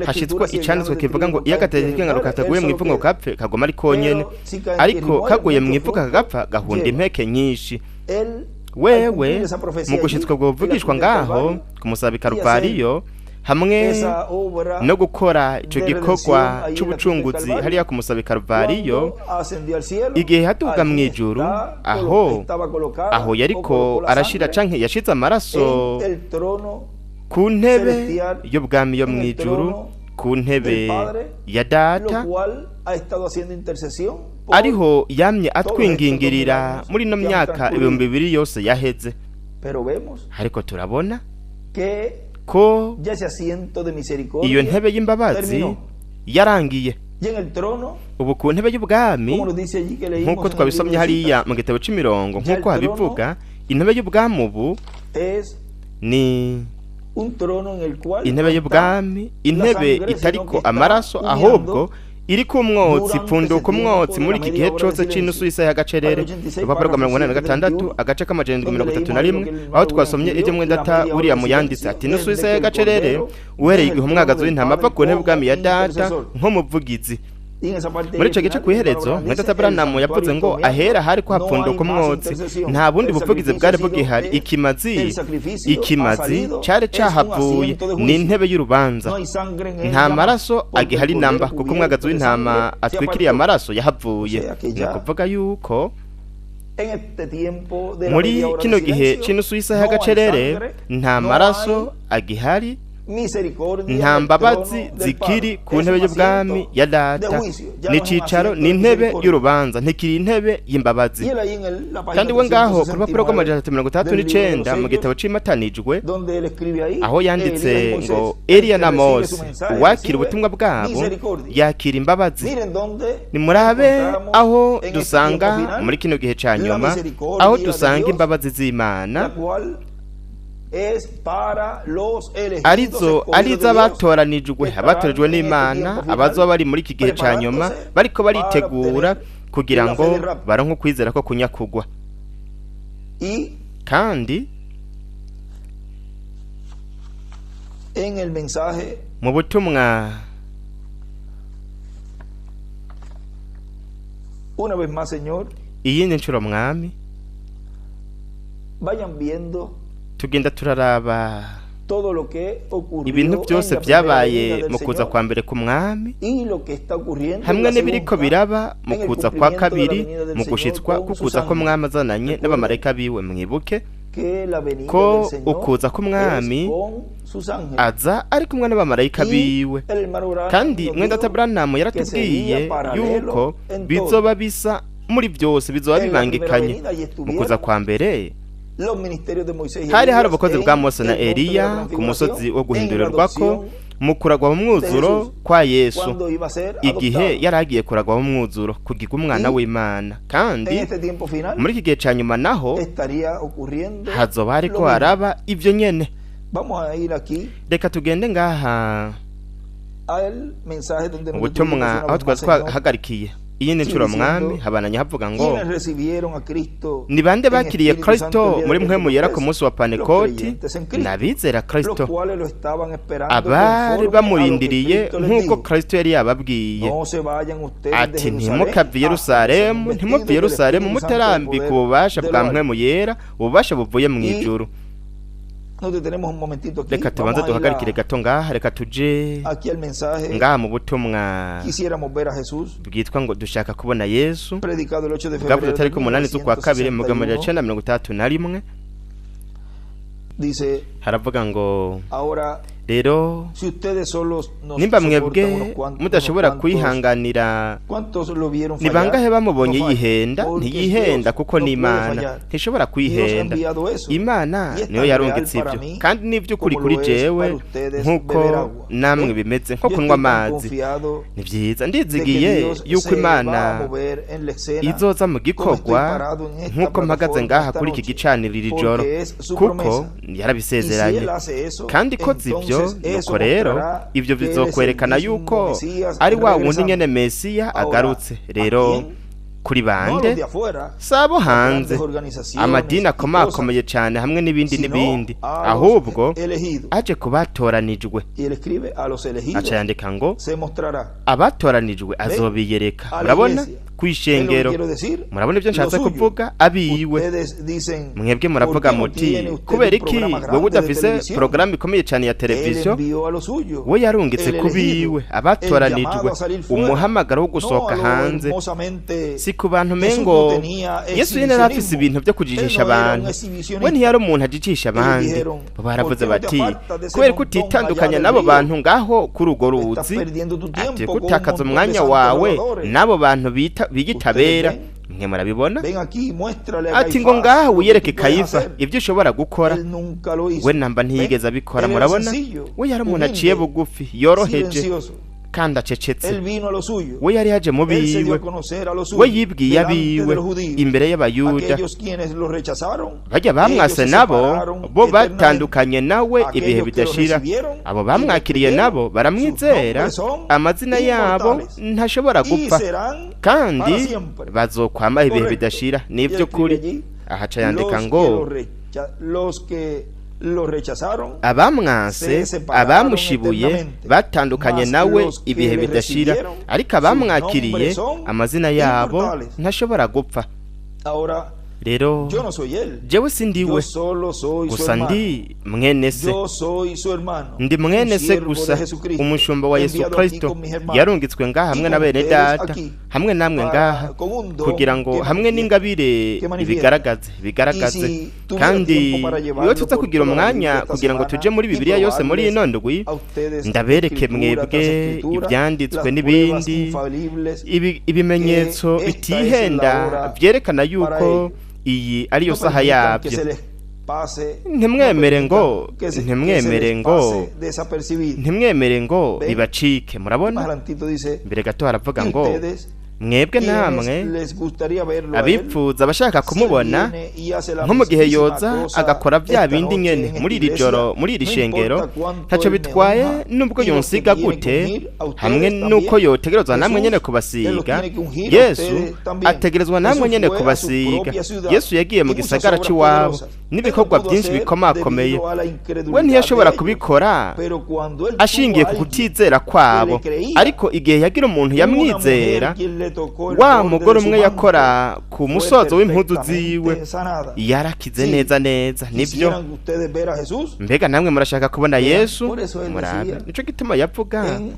hashitswa icanditswe kivuga ngo iyo agateke k'ingaruka kataguye mu ipfunwe kapfe kagoma ari konyene, ariko kaguye mu ipfuka kagapfa gahunda impeke nyinshi. Wewe mu gushitswa bwo buvugishwa ngaho kumusaba Karuvariyo hamwe no gukora ico gikorwa c'ubucunguzi hariya kumusaba Karuvariyo, igihe hatuga mu ijuru aho yariko arashira canke yashize amaraso ku ntebe y'ubwami yo mu ijuru, ku ntebe ya data, ariho yamye atwingingirira muri no myaka 2000 yose yaheze. Ariko turabona ko iyo ntebe y'imbabazi yarangiye. Ubu ku ntebe y'ubwami nk'uko twabisomye hariya mu gitabo c'imirongo, nk'uko habivuga, intebe y'ubwami ubu ni intebe y'ubwami, intebe itariko amaraso, ahubwo iri ku mwotsi pfunduka umwotsi muri iki gihe cyose cy'inusu y'isaha y'agacerere urupapuro rwa 86 agace k'amajana 31 aho twasomye ibyo mwendata buriya muyanditse ati inusu y'isaha y'agacerere uhereye igihe umwagazi w'intama apfa ku ntebe bwami ya data nk'umuvugizi. Muri icyo gice ku iherezo mwendata Branham yavuze ngo ahera hari ko hapfunduka umwotsi nta bundi buvugizi bwari bugihari. Ikimazi cyari cyahavuye ni intebe y'urubanza, nta maraso agihari namba kuko umwagazi w'intama atwikiriye amaraso yahavuye. Ni ukuvuga yuko muri kino gihe cy'inusu y'isaha y'agacerere nta maraso agihari, nta mbabazi zikiri ku ntebe y'ubwami ya data. Ni cicaro, ni intebe y'urubanza, ntikiri intebe y'imbabazi. Kandi we ngaho ku rupapuro rw'amajana 39 mu gitabo c'imatanijwe aho yanditse ngo Eliya na Mose uwakira ubutumwa bwabo yakira imbabazi. Nimurabe aho dusanga muri kino gihe ca nyuma aho dusanga imbabazi z'Imana arizo abatoranijwe n'Imana abazoba bari muri iki gihe ca nyuma bariko baritegura kugira ngo baronke ukwizera ko kunyakugwa. Kandi mu butumwa iyindi ncuro mwami tugenda turaraba ibintu byose byabaye mu kuza kwa mbere ku mwami hamwe n'ibiriko biraba mu kuza kwa kabiri mu gushitswa kukuza ko mwami azananye n'abamarayika biwe. Mwibuke ko ukuza ko mwami aza ari kumwe n'abamarayika biwe, kandi mwendata Branham yaratubwiye yuko bizoba bisa muri byose, bizoba bibangikanye. Mu kuza kwa mbere hari ubukozi bwa Mose na Eliya ku musozi wo guhindurirwako mu kuragwa mu mwuzuro kwa Yesu, igihe yaragiye kuragwa mu mwuzuro kugirwa umwana w'Imana. Kandi muri iki gihe ca nyuma naho hazoba hariko haraba ibyo nyene. Reka tugende ngaha ubutumwa aho twahagarikiye iyindi ncuro mwami habananye havuga ngo ni bande bakiriye Kristo muri mpwemu yera ku munsi wa Pantekoti? N'abizera Kristo abari bamurindiriye nk'uko Kristo yari yababwiye ati ntimuve Yerusalemu mutarambika ububasha bwa mpwemu yera, ububasha buvuye mu ijuru. Reka tubanze duhagarikire gato ngaha, reka tuje ngaha mu butumwa bwitwa ngo dushaka kubona Yesu bwavuze tariki 8 z'ukwa kabiri mu 1931. Haravuga ngo rero nimba mwebwe mudashobora kwihanganira, ni bangahe bamubonye yihenda? Ntiyihenda kuko ni Imana, ntishobora kwihenda. Imana niyo yarungitse ibyo, kandi n'iby'ukuri kuri jewe nk'uko namwe bimeze nko kunywa amazi. Ni byiza, ndizigiye yuko Imana izoza mu gikorwa nk'uko mpagaze ngaha kuri iki gicaniro iri joro, kuko yarabisezeranye. Kandi ko zibyo nuko rero ibyo bizokwerekana yuko ari wa wundi nyene Mesiya agarutse. Rero kuri bande? Sabo hanze amadini akomakomeye cyane hamwe n'ibindi, ahubwo aje kubatoranijwe. Aca yandika ngo abatoranijwe azobiyereka. Murabona kwishengero, murabona ibyo nshatse kuvuga, abiwe. Mwebwe muravuga muti kubera iki wowe udafise porogaramu ikomeye cyane ya televiziyo? We yarungitse kubiwe abatoranijwe, umuhamagaro wo gusohoka hanze. Si ku bantu mengo Yesu yene arafise ibintu byo kujijisha abantu, we ntiyari umuntu ajijisha abandi. Baravuze bati kubera ko utitandukanya n'abo bantu ngaho kuri urwo ruzi, ati kutakaza umwanya wawe n'abo bantu bigitabera. Mwe murabibona, ati ngo ngaha wiyereke Kayifa ibyo ushobora gukora. We namba ntiyigeze abikora. Murabona, we yari umuntu aciye bugufi, yoroheje, kandi acecetse. Él vino a lo suyo. We yari yaje mu Él se dio biwe, a conocer a lo suyo. we yibwiye delante abiwe de los judíos. imbere y'abayuda. Aquellos quienes lo rechazaron, Bajya bamwase ellos se nabo separaron bo eternamente. batandukanye nawe ibihe Aquellos que lo bidashira. recibieron Abo y bamwakiriye le nabo creyeron, baramwizera, sus nombres son amazina yabo inmortales. ntashobora Y gupfa serán kandi para siempre. bazokwama ibihe Correcto. bidashira. Y Nivyo él kuri escribe allí, ahaca yandika los ngo que los que lo rechazaron abamwase se separaron abamushibuye eternamente. batandukanye Mas nawe los que ibihe le bidashira, recibieron, ariko sus abamwakiriye nombres son amazina yabo inmortales. ntashobora gupfa. Ahora, Rero yo no soy él. jewe sindiwe, Yo solo soy su gusa hermano. ndi mwene se. Yo soy su hermano. Ndi mwene un se siervo gusa, de Jesucristo, umushumba wa Yesu enviado aquí Kristo con mis hermanos, yarungitswe ngaha hamwe y na con bene ustedes data aquí, hamwe namwe ngaha con un don kugira ngo que hamwe manifiesta, n'ingabire que manifiesta. ibigaragaze Y si tuviera kandi tiempo para llevarlo iyo tuza por kugira toda la umwanya Biblia esta kugira ngo semana tuje muri y Bibiliya yose muri probarles ino ndwi a ustedes ndabereke escritura mwebwe tras escritura, ibyanditswe las n'ibindi pruebas infalibles, ibimenyetso que esta es la bitihenda hora byerekana para yuko ellos. iyi ariyo No saha permitan que yabyo. se les pase, Ntimwemere no ngo permitan que se ntimwemere les ngo pase desapercibido. ntimwemere ngo Ven. bibacike. Más Murabona adelantito dice, mbere gato haravuga y ngo ustedes, mwebwe quienes namwe les gustaría verlo a él, abipfuza abashaka si él kumubona viene y hace la nko mu gihe mismísima yoza cosa agakora bya esta bindi noche nyene en muri esta iri joro iglesia, muri iri no shengero importa cuánto ntacyo él me bitwaye unja, nubwo y los yonsiga que tienen que gute ungir a ustedes hamwe también. nuko yotegerezwa namwe Jesús, nyene él los kubasiga. tiene que ungir a Yesu ustedes también. ategerezwa namwe Jesús nyene fue a su kubasiga. propia ciudad Yesu yagiye mu y muchas gisagara obras c'iwabo poderosas. n'ibikorwa Él no byinshi pudo bikomakomeye. hacer debido a la We incredulidad ntiyashobora de ellos. kubikora Pero cuando él ashingiye tuvo a ku alguien kutizera kwabo, que le creía, ariko igihe yagira umuntu una mujer yamwizera, quien le tocó el wa borde mugore de su umwe manto, yakora ku fue musozo w'impuzu perfectamente ziwe sanada. yarakize Sí. neza neza. Nivyo Quisieran ustedes ver a Jesús mbega namwe murashaka kubona Vean, Yesu? por eso él Murabe decía, nico gituma yavuga en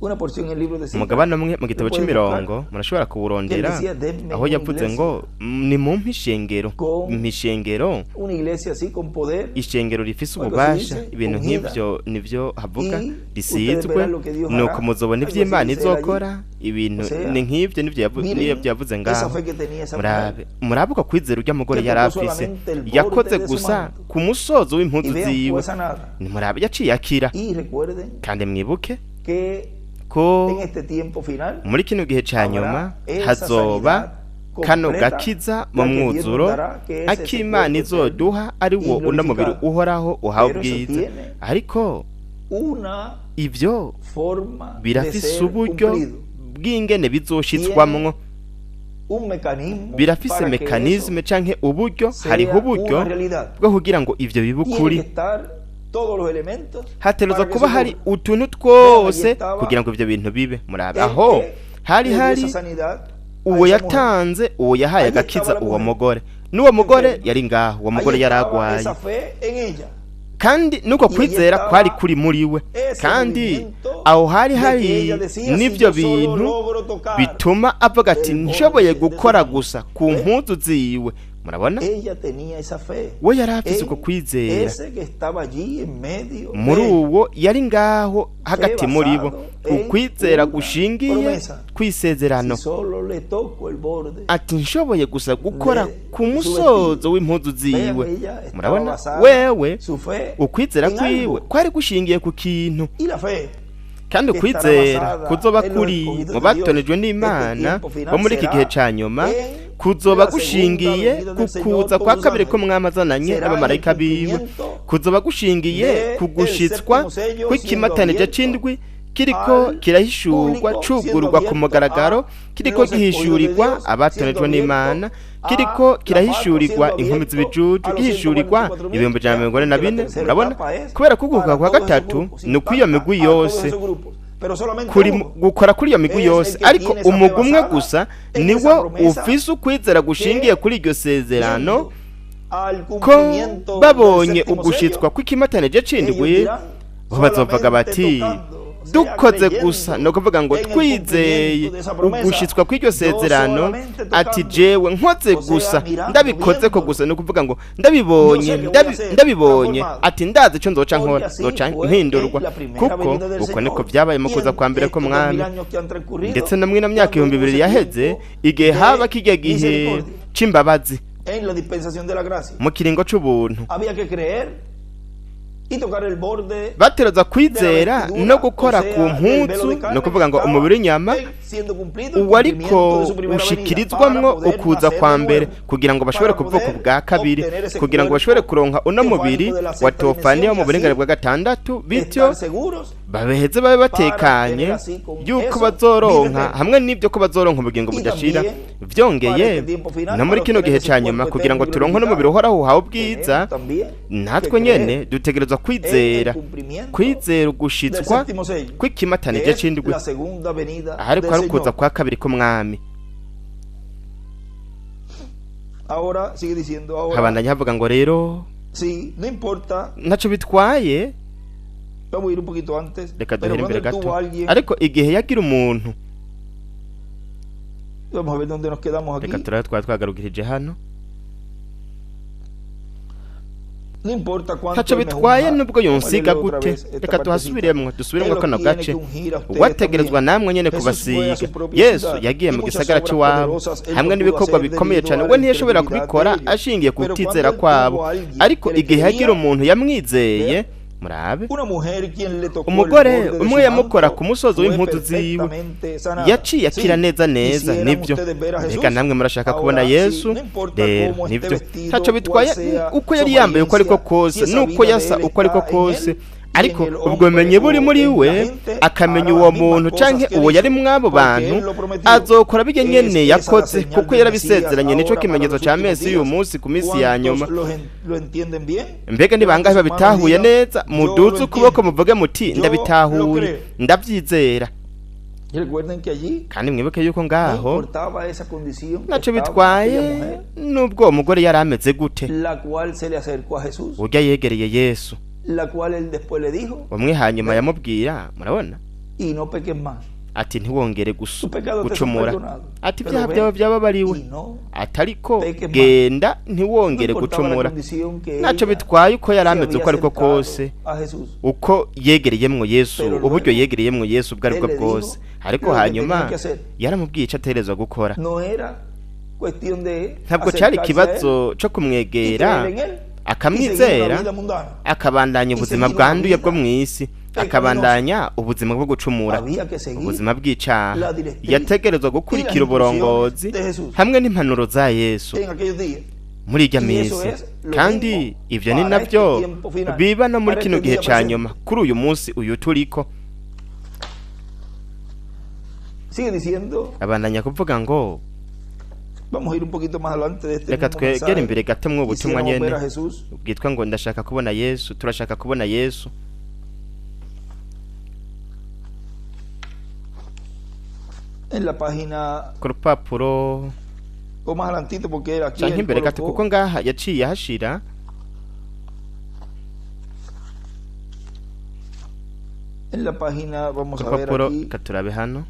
una porción en el libro de Simeón. umugabane umwe mu gitabo Lo pueden c'imirongo buscar. murashobora kuwurondera, Él decía, "Denme aho una yavuze iglesia ngo ni mu mpishengero con impishengero Una iglesia así con poder. ishengero rifise Algo ububasha así dice, ibintu ungida. nk'ivyo nivyo havuga Y risizwe ustedes verán lo que Dios nuko hará. muzobona Algo ivyo Imana así dice él izokora ibintu O sea, ni nk'ivyo nivyo miren yavuze esa ngaho. fe que tenía esa mujer. Murabe uko kwizera urya mugore Que yari tocó afise solamente el borde yakoze de su gusa manto. ku musozo Y w'impuzu vean, ziwe. fue sanada. Nimurabe yaciye akira. Y recuerden Kandi mwibuke que ko en este tiempo final muri kino gihe ca nyuma habrá esa hazoba sanidad kano completa, gakiza mu la que Dios mwuzuro nos dará, que es ese ak'Imana cuerpo izoduha ari wo y uno mubiri glorificado. uhoraho uhawe Pero eso ubwiza. tiene Ariko una ivyo forma de birafise ser uburyo cumplido. bw'ingene bizoshitswamwo, Un mecanismo birafise para que mekanisme canke uburyo, sea hariho uburyo una realidad. bwo kugira ngo ivyo bibe Tiene ukuri. que estar todos los elementos Hategerezwa para que kuba eso hari ocurra. utuntu twose Vean, ahí estaba kugira ngo ivyo bintu bibe. Murabe Él aho que hari le dio hari esa sanidad a uwo esa mujer. yatanze, uwo yahaye Ahí agakiza estaba la uwo mujer. mugore, n'uwo mugore Enferma. yari ngaho, uwo Ahí mugore yari estaba agwaye, esa fe en ella. kandi nuko Y kwizera ella kwari estaba kuri muri we, ese kandi movimiento aho hari de que hari ella decía, n'ivyo "Si yo solo bintu logro tocar bituma avuga ati el borde nshoboye de gukora su gusa manto." ku mpuzu ziwe. Murabona Ella tenía esa fe. we yari afise En uko kwizera, ese que estaba allí en medio muri de uwo yari ngaho hagati muri bo, ukwizera gushingiye promesa. kw'isezerano. Si solo le toco el borde. Ati nshoboye gusa gukora Le- ku su musozo vestido. w'impuzu ziwe. Vean, ella estaba Murabona basada wewe su fe ukwizera en kwiwe algo. kwari gushingiye ku kintu, Y la fe kandi que ukwizera estará basada kuzoba en los kuri escogidos mu de batonejwe Dios. n'Imana Este tiempo final bo muri iki será gihe ca nyuma, en kuzoba la gushingiye segunda venida ku del Señor kuza con kwa sus kabiri ángeles. k'umwami azananye Será n'abamarayika el biwe, cumplimiento kuzoba gushingiye de ku el gushitswa séptimo sello kw'ikimatanije siendo c'indwi kiriko al kirahishurwa público, cugururwa siendo ku mugaragaro, abierto kiriko los escogidos de gihishurirwa Dios, abatonejwe siendo n'Imana, abierto kiriko a kirahishurirwa la inkumi Pascua, z'ibijuju, siendo gihishurirwa abierto a los ibihumbi ijana na mirongo ine na porque la bine. tercera Murabona etapa es kubera kuguruka para kwa todos esos gatatu grupos, ni uko iyo impacta migwi a todos yose esos grupos, pero solamente kuri uno gukora kuri iyo migwi es yose, el que ariko tiene esa fe umugwi umwe basada gusa en niwo esa promesa ufise ukwizera gushingiye kuri iryo sezerano, yendo al ko cumplimiento babonye del séptimo ugushitswa sello. kw'ikimatanije c'indwi Ellos dirán, bo bazovuga solamente bati tocando, o sea, dukoze creyendo gusa ni ukuvuga ngo en el twizeye cumplimiento de esa promesa. ugushitswa kw'iryo Yo sezerano, solamente ati tocando, jewe nkoze o sea, gusa mirando, ndabikoze ko viendo. gusa, ni ukuvuga ngo ndabibonye Yo sé que voy a ser ndabibonye, transformado. ati ndazi ico nzoca Porque nkora, así nzoca fue mpindurwa, en la primera kuko venida del uko niko Señor. vyabaye mu Y kuza en kwa mbere estos k'umwami, 2000 años que han transcurrido, ndetse no mw'ino myaka cuando ibihumbi bibiri hubo ese yaheze, tiempo igihe de haba kirya gihe misericordia c'imbabazi en la dispensación de la gracia, mu kiringo c'ubuntu, había que creer bategerezwa kwizera no gukora ku mpuzu, no kuvuga ngo umubiri w'inyama uwariko ushikirizwamwo ukuza kwa mbere, kugira ngo bashobore kuvuka ubwa kabiri, kugira ngo bashobore kuronka uno mubiri wa teofaniya wo mu burenganire bwa gatandatu, bityo babeheze babe batekanye yuko bazoronka hamwe n'ibyo ko bazoronka ubugingo budashira. Vyongeye no muri kino gihe ca nyuma, kugira ngo turonke n'umubiri uhoraho uhawe ubwiza, natwe nyene dutegerezwa kwizera ugushitswa kw'ikimatanije c'indwi, ariko ari ukuza kwa kabiri k'umwami. Habandanya havuga ngo rero ntaco bitwaye, reka duhere imbere gato, ariko igihe yagira umuntu, reka turabe twagarukirije hano, ntaco bitwaye nubwo yonsiga gute, reka tuhasubiremwo kano gace. Wategerezwa namwe nyene kubasiga. Yesu yagiye mu gisagara c'iwabo hamwe n'ibikorwa bikomeye cane, we ntiyashobora kubikora ashingiye ku kutizera kwabo, ariko igihe yagira umuntu yamwizeye, murabe, umugore umwe yamukora ku musozi w'impuzu ziwe, yaciye akira neza. Nibyo, mbega namwe murashaka kubona Yesu? Rero nibyo, ntaco bitwaye uko yari yambaye uko ariko kose, nuko yasa uko ariko kose, ariko ubwo bumenyi buri muri we, akamenya uwo muntu canke uwo yari mwabo bantu, azokora bijye nyene yakoze, kuko yarabisezeranye. Nico kimenyetso ca Mesi uyu munsi ku misi ya nyuma. Mbega ni bangahe babitahuye neza? Muduze ukuboko muvuge muti ndabitahuye, ndavyizera. Kandi mwibuke yuko ngaho ntaco bitwaye nubwo umugore yari ameze gute, urya yegereye Yesu, umwe hanyuma yamubwira, murabona, ati ntiwongere gucumura, ati ibyaha byawe byababariwe, atariko genda ntiwongere gucumura. Ntaco bitwaye uko yari ameze uko ariko kose, uko yegereyemwo Yesu, uburyo yegereyemwo Yesu ubwo aribwo bwose, ariko hanyuma yaramubwiye ico ategerezwa gukora. Ntabwo cari ikibazo co kumwegera akamwizera, akabandanya ubuzima bwanduye bwo mw'isi, akabandanya ubuzima bwo gucumura, ubuzima bw'icaha. Yategerezwa gukurikira uburongozi hamwe n'impanuro za Yesu muri irya minsi, kandi ivyo ni navyo biba no muri kino gihe ca nyuma, kuri uyu munsi uyu turiko. Abandanya kuvuga ngo, reka twegere imbere gato mu butumwa nyene bwitwa ngo ndashaka kubona Yesu, turashaka kubona Yesu. Ku rupapuro canke imbere gato, kuko ngaha yaciye hashira ku rupapuro. Reka turabe hano,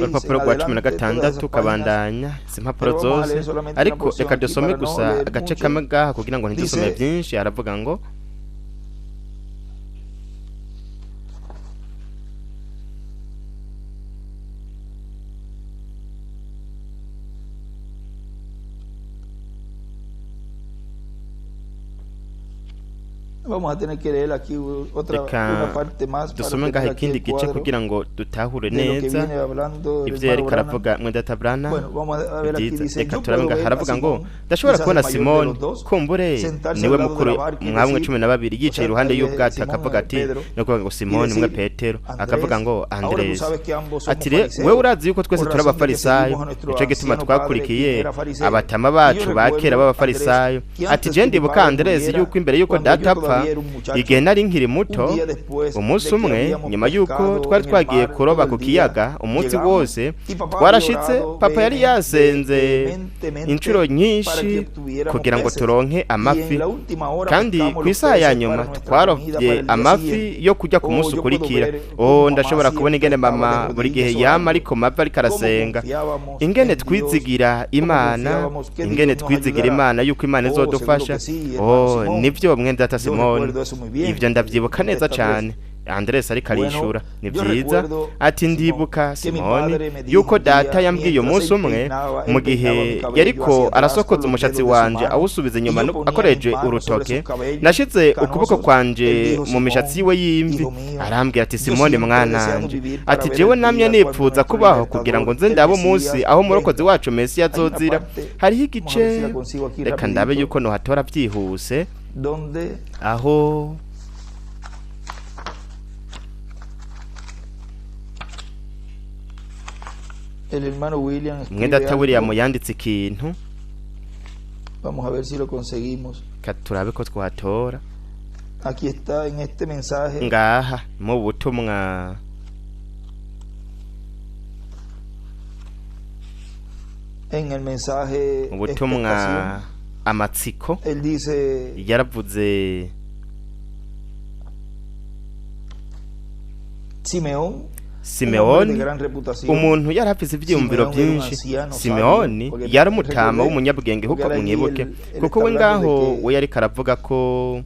urupapuro rwa 16 kabandanya, si impapuro zose, ariko reka dusome gusa agace kamwe ngaha kugira ngo ntidusome byinshi. Aravuga ngo, dusome ngaha ikindi gice kugira ngo dutahure neza ivyo yariko aravuga Mwendata Brana. Reka turabe ngaha, haravuga ngo ndashobora kubona Simoni, kumbure niwe mukuru mwamwe 12, yicaye iruhande y'ubwato, akavuga ati, no kuvuga ngo Simoni umwe Petero, akavuga ngo Andres, ati wewe urazi yuko twese turi abafarisayo, nico gituma twakurikiye abatama bacu ba kera b'abafarisayo. Ati je ndibuka Andres yuko imbere yuko data apfa, igihe nari nkiri muto, umunsi umwe nyuma yuko twari twagiye kuroba ku kiyaga umunsi wose, twarashitse papa yari yasenze inshuro nyinshi kugira ngo turonke amafi, kandi ku isaha ya nyuma twarovye amafi yo kujya ku munsi ukurikira. Ndashobora kubona ingene mama buri gihe yama ariko mavi ariko arasenga, ingene twizigira Imana, ingene twizigira Imana yuko Imana izodufasha. Nivyo Mwendata Simoni, ivyo ndavyibuka neza cane. Andres ariko arishura ni byiza ati ndibuka Simoni yuko data yambwiye umunsi umwe mu gihe yariko arasokoza umushatsi wanje awusubiza inyuma akoreje urutoke nashize ukuboko kwanje mu mishatsi yiwe y'imvi arambwira ati Simoni mwananje ati jewe namye nipfuza kubaho kugira ngo nze ndabo munsi aho murokozi wacu Mesiya azozira hariho igice reka ndabe yuko no hatora byihuse aho mwenda William yanditse ikintu vamos a ver si lo conseguimos katurabe ko twatora aquí está en este mensaje ngaha mu butumwa en el mensaje ubutumwa amatsiko él dice yaravuze Simeoni umuntu yarafise ivyumviro byinshi Simeoni yari umutama w'umunyabwenge kuko mwibuke kuko we ngaho we yari karavuga ko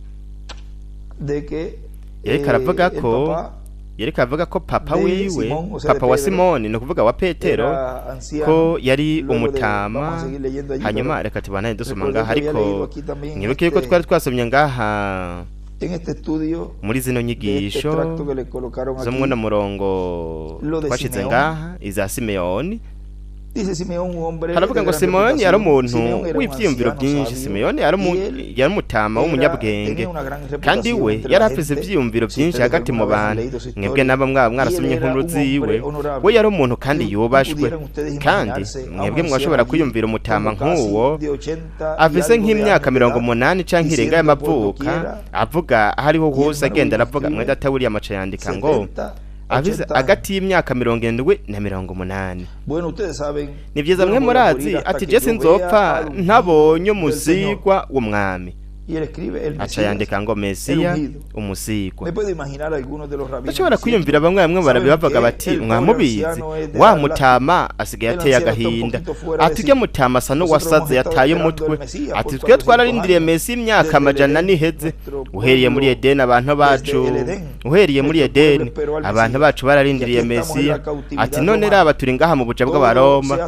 yari karavuga ko papa wiwe papa wa Simoni no kuvuga wa Petero ko yari umutama hanyuma reka tubana dusoma ngaha ariko mwibuke yuko twari twasomye ngaha muri zino nyigisho zo mwana murongo twashize ngaha iza Simeoni haravuga ngo Simeoni yari umuntu w'ivyumviro byinshi Simeoni yari umutama w'umunyabwenge kandi we yari afise ivyumviro byinshi hagati mu bantu mwebwe naba mwarasomye inkuru ziwe we yari umuntu kandi yubashwe kandi mwebwe mwashobora kwiyumvira umutama nk'uwo afise nk'imyaka 80 canke irenga y'amavuka avuga hariho hose agenda aravuga mweda tawuri amaca yandika ngo avize agati y'imyaka 70 na 80 ni byiza mwe murazi ati Jesse nzopfa ntabonye umuzigwa w'umwami acha yandika ngo Mesiya umusigwa bashobora kwiyumvira bamwe barabibavuga bati mwamubizi wa mutama asigaye ateye agahinda ati ujya mutama asa n'uwasaze yataye umutwe ati twe twararindiriye Mesiya imyaka amajana niheze uheriye muri Edeni abantu bacu bararindiriye Mesiya ati none raba turi ngaha mu buja bw'abaroma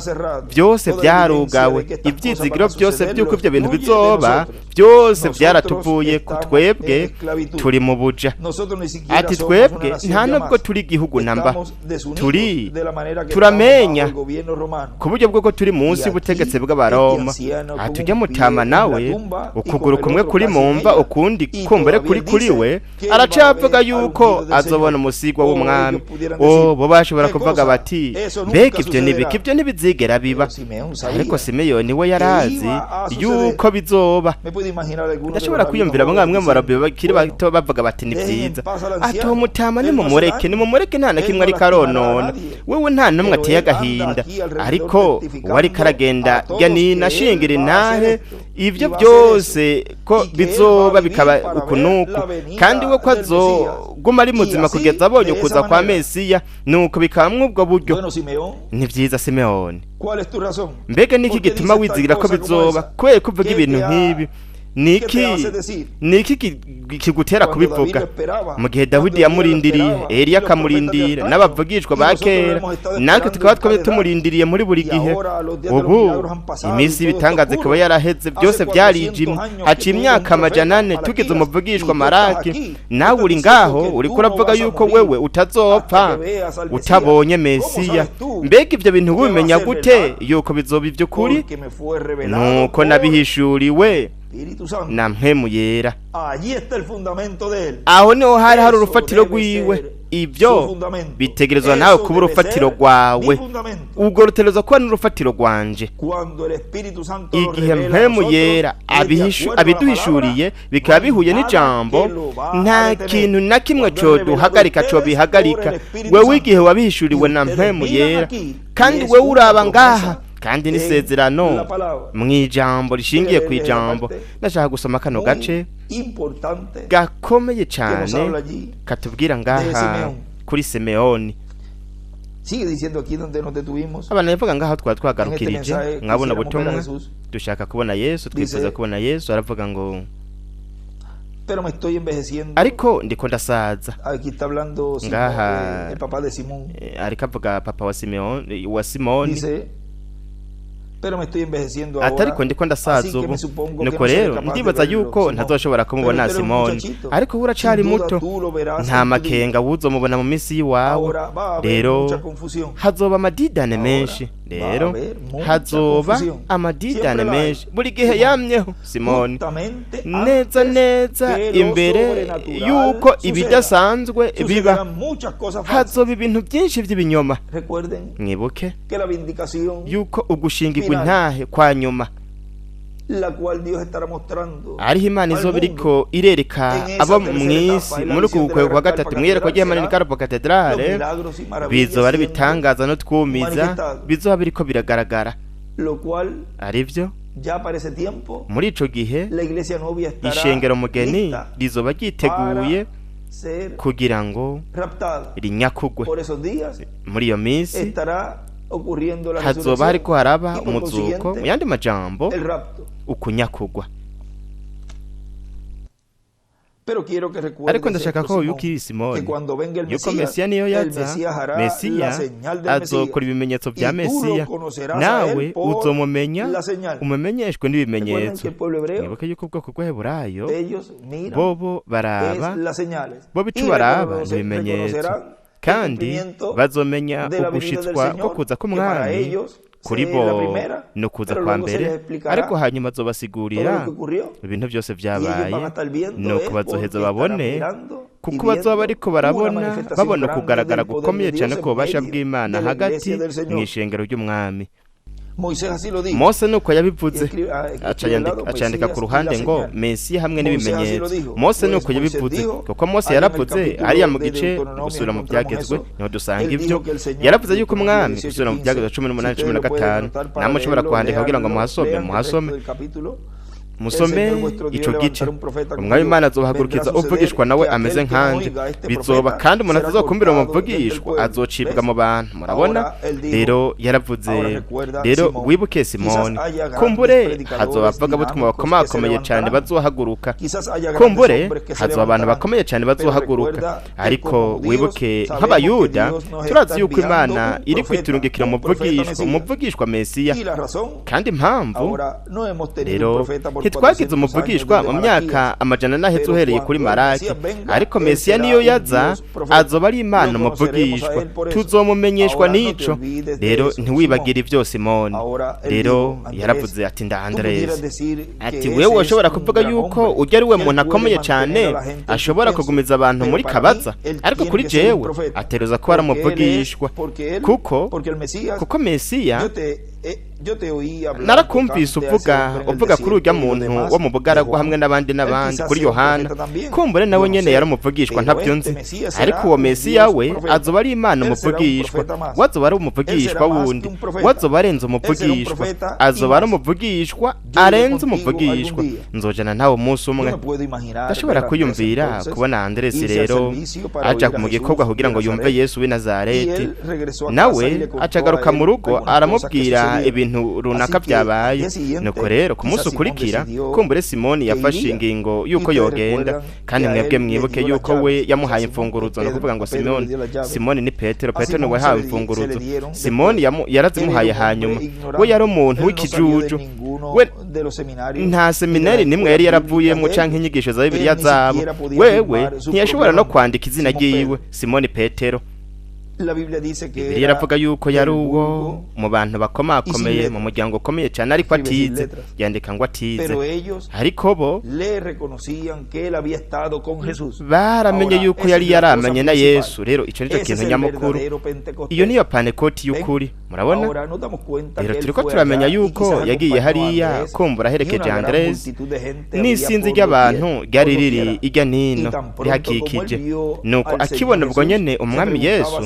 byose byarugawe ibyizigiro byose byuko ibyo bintu bizoba byose byaratuvuye ku twebwe turi mu buja ati twebwe nta nubwo turi igihugu namba turamenya ku buryo bw'uko turi munsi y'ubutegetsi bw'abaroma ati ujya mutama nawe ukuguru kumwe kuri mumva ukundi kumbere kuri we aracavuga yuko azobona umusigwa w'umwami bo bashobora kuvuga bati mbega ibyo ntibizigera biba ariko Simeoni we yarazi yuko bizoba ndashobora kwiyumvira bamwe barabe bakiri bato bavuga bati ni byiza ati umutama ni mumureke nta na kimwe ari karonona wewe nta numwe ateye agahinda ariko wari karagenda yanina shingira intahe ivyo byose ko bizoba bikaba ukunuku kandi we kwazo guma ari muzima kugeza abonye kuza kwa Mesiya nuko bikamwe ubwo buryo ni byiza Simeoni mbega niki gituma wizigira ko bizoba kwe kuvuga ibintu nk'ibi niki kigutera kubivuga mu gihe Dawidi yamurindiriye Eliya akamurindira n'abavugishwa ba kera natwe tukaba tumurindiriye muri buri gihe ubu iminsi ibitangaze kuba yaraheze byose byarijimye haca imyaka 400 tugize umuvugishwa Maraki nawe uri ngaho uri kuravuga yuko wewe utazopfa utabonye Mesiya mbega ibyo bintu ubimenya gute yuko bizoba ibyo kuri nuko nabihishuriwe na mpemu yera aho niho hari urufatiro rwiwe ibyo bitegerezwa nawe kuba urufatiro rwawe ubwo rutegerezwa kuba n'urufatiro rwanje igihe mpemu yera abiduhishuriye bikaba bihuye n'ijambo nta kintu na kimwe cyo duhagarika cyo bihagarika wewe igihe wabihishuriwe na mpemu yera kandi wewe uraba ngaha kandi nisezerano mwijambo rishingiye ku ijambo ndashaka gusoma kano gace gakomeye cyane katubwira ngaha kuri Simeoni abana yavuga ngaha twagarukirije mwabona butumwa dushaka kubona Yesu twifuza kubona Yesu aravuga ngo ariko ndiko ndasaza. Ngaha ariko avuga papa wa Simoni atariko ndiko ndasaza ubu. Nuko rero ndibaza yuko ntazoshobora kumubona Simoni, ariko uracari muto, nta makenga wuzomubona mu minsi yiwawe. Rero hazoba amadidane menshi, rero hazoba amadidane menshi buri gihe yamyeho Simoni, neza neza imbere yuko ibidasanzwe biba hazoba ibintu byinshi by'ibinyoma. Mwibuke yuko ugushingirwa intahe kwa nyuma ariho Imana izoba iriko irereka abo mw'isi muri uku kwego kwa gatatu mwiyereko ry'Imana Carpo Cathedrale, bizoba ari bitangaza no twumiza, bizoba biriko biragaragara. Arivyo muri ico gihe ishengero mugeni rizoba ryiteguye kugira ngo rinyakugwe. Muri iyo minsi hazoba hariko haraba umuzuko, mu yandi majambo ukunyakugwa. Ariko ndashaka ko yuko Simoni yuko Mesiya niyo yaza, Mesiya azokora ibimenyetso bya Mesiya, nawe uzomumenya, umumenyeshwe n'ibimenyetso. Mwibuke yuko ubwoko bw'Abaheburayo bobo baraba, bo bicu baraba n'ibimenyetso, kandi bazomenya ugushitswa ko kuza k'umwami kuri bo no kuza kwa mbere, ariko hanyuma azobasigurira ibintu byose byabaye, nuko bazoheza babone, kuko bazoba ariko babona kugaragara gukomeye cyane ko ububasha bw'Imana hagati mu ishengero ry'umwami. Mose nuko yabivuze, acandika ku ruhande ngo Mesiya hamwe n'ibimenyetso. Mose nuko yabivuze, kuko Mose yaravuze hariya mu gice gusubira mu byagezwe niho dusanga ibyo yaravuze yuko umwami gusubira mu byagezwe 18-15 namwe ushobora kuhandika kugira ngo muhasome musome ico gice. Umwami Imana azobahagurukiza uvugishwa nawe ameze nkanje, bizoba kandi umuntu atazokumbira umuvugishwa azocibwa mu bantu. Murabona rero yaravuze. Rero wibuke Simoni, kumbure hazoba avuga butuma bakomakomeye cyane bazohaguruka, kumbure hazoba abantu bakomeye cyane bazohaguruka. Ariko wibuke nk'Abayuda turazi yuko Imana iri kwiturungikira umuvugishwa Mesiya, kandi impamvu rero twagize umuvugishwa mu myaka amajana n'ahetse uhereye kuri Maraki, ariko Mesiya niyo yaza azoba ari Imana umuvugishwa, tuzomumenyeshwa n'ico. Rero ntiwibagire ibyo Simoni. Rero yaravuze ati Andres ati wewe ushobora kuvuga yuko ujya ari we muntu akomeye cyane ashobora kugumiza abantu muri kabaza, ariko kuri jewe ateruza ko ari umuvugishwa, kuko Mesiya narakumvise uvuga kuri urya muntu wo mu bugaragwa hamwe n'abandi kuri Yohana, kumbure nawe nyene yari umuvugishwa ntabyo nzi, ariko uwo Mesiya we azoba ari Imana umuvugishwa, wazoba ari umuvugishwa wundi, wazoba arenze umuvugishwa, azoba ari umuvugishwa arenze umuvugishwa. Nzojana nawe umunsi umwe. Ndashobora kuyumvira kubona Andres rero aja mu gikorwa kugira ngo yumve Yesu w'i Nazareti, nawe acagaruka mu rugo aramubwira ibintu runaka byabaye. Nuko rero ku munsi ukurikira kumbure Simoni yafashe ingingo yuko yogenda, kandi mwebwe mwibuke yuko we yamuhaye imfunguruzo, no kuvuga ngo Simoni ni Petero ni we hawe imfunguruzo. Simoni yarazimuhaye hanyuma, we yari umuntu w'ikijuju, we nta seminari nimwe yari yaravuyemo canke inyigisho za Bibiliya zabo, wewe ntiyashobora no kwandika izina ryiwe Simoni Petero. Bibiliya iravuga yuko yari uwo mu bantu bakomakomeye mu muryango ukomeye cyane, ariko atize, yandika ngo atize. Ariko bo baramenye yuko yari yaramanye na Yesu. Rero ico nico kintu nyamukuru, iyo niyo Pentekoti y'ukuri. Murabona rero turiko turamenya yuko yagiye hariya kumbura aherekeje Andres, n'isinzi ry'abantu ryari riri irya nino rihakikije. Nuko akibona ubwo nyene umwami Yesu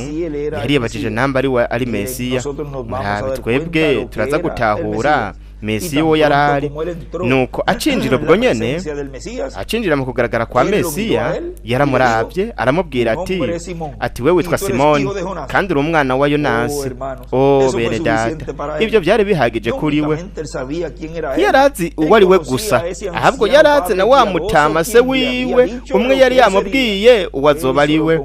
yari yabajije namba ari Mesiya. Murabe twebwe turaza gutahura Mesiya uwo yarari. Nuko acinjira ubwo nyene, acinjira mu kugaragara kwa Mesiya, yaramuravye aramubwira ati wewe witwa Simoni kandi uri umwana wa Yonasi. Bene data, ibyo byari bihagije kuri we. Yarazi uwo ari we gusa, ahubwo yarazi na wa mutama se wiwe umwe yari yamubwiye uwo azoba ari we.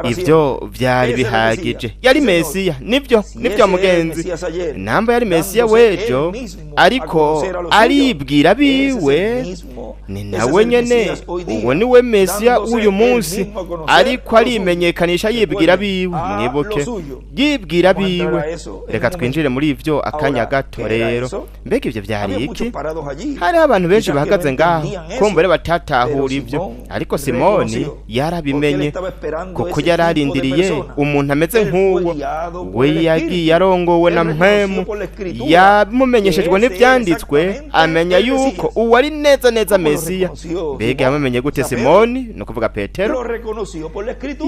Ibyo byari bihagije. Yari Mesiya, nibyo mugenzi. Namba yari Mesiya wejo, ariko aribwira biwe ni nawe nyene uwo ni we Mesiya uyu munsi, ariko arimenyekanisha yibwira biwe. Mwibuke, yibwira biwe. Reka twinjire muri ivyo akanya gato rero. Mbega ivyo byari iki? Hari abantu benshi bahagaze ngaho kumbure batatahura ivyo, ariko Simoni yarabimenye kuko yararindiriye umuntu ameze nk'uwo. We yagiye arongowe na mpwemu, yamumenyeshejwe n'ivyanditswe, amenya yuko uwo ari neza neza Mesiya. Mbega yamumenye gute Simoni? No kuvuga Petero.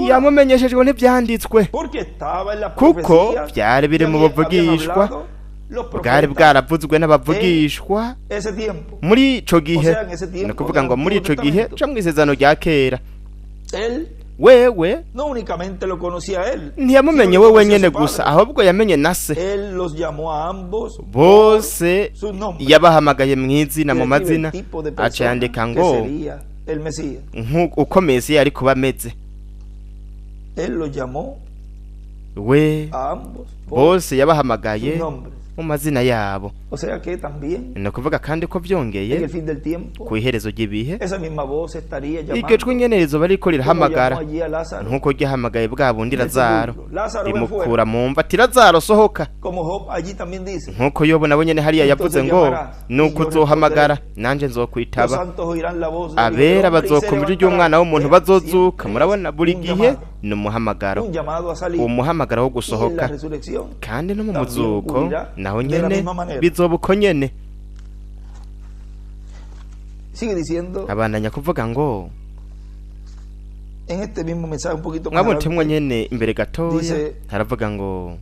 Yamumenyeshejwe n'ivyanditswe kuko byari biri mu bavugishwa, bwari bwaravuzwe n'abavugishwa muri ico gihe. No kuvuga ngo muri ico gihe cyo mw'isezerano rya kera. Wewe ntiyamumenye wewe nyene gusa, ahubwo yamenye na se. Bose yabahamagaye mw'izina, mu mazina, aca yandika ngo uko Mesiya ari kuba ameze. We bose yabahamagaye mu mazina yabo. Ni ukuvuga kandi ko byongeye ku iherezo ry'ibihe iryo jwi nyene rizoba ririko rirahamagara nk'uko ryahamagaye bwa bundi Lazaro rimukura mu mva ati Lazaro sohoka. Nk'uko Yobu nabo nyene hariya yavuze ngo nuko uzohamagara nanje nzokwitaba. Abera bazokumva ijwi ry'Umwana w'umuntu bazozuka. Murabona, buri gihe ni umuhamagaro, umuhamagaro wo gusohoka. Kandi no mu muzuko naho nyene bizoba uko nyene. Abandanya kuvuga ngo mwabutumwa nyene imbere gatoya haravuga ngo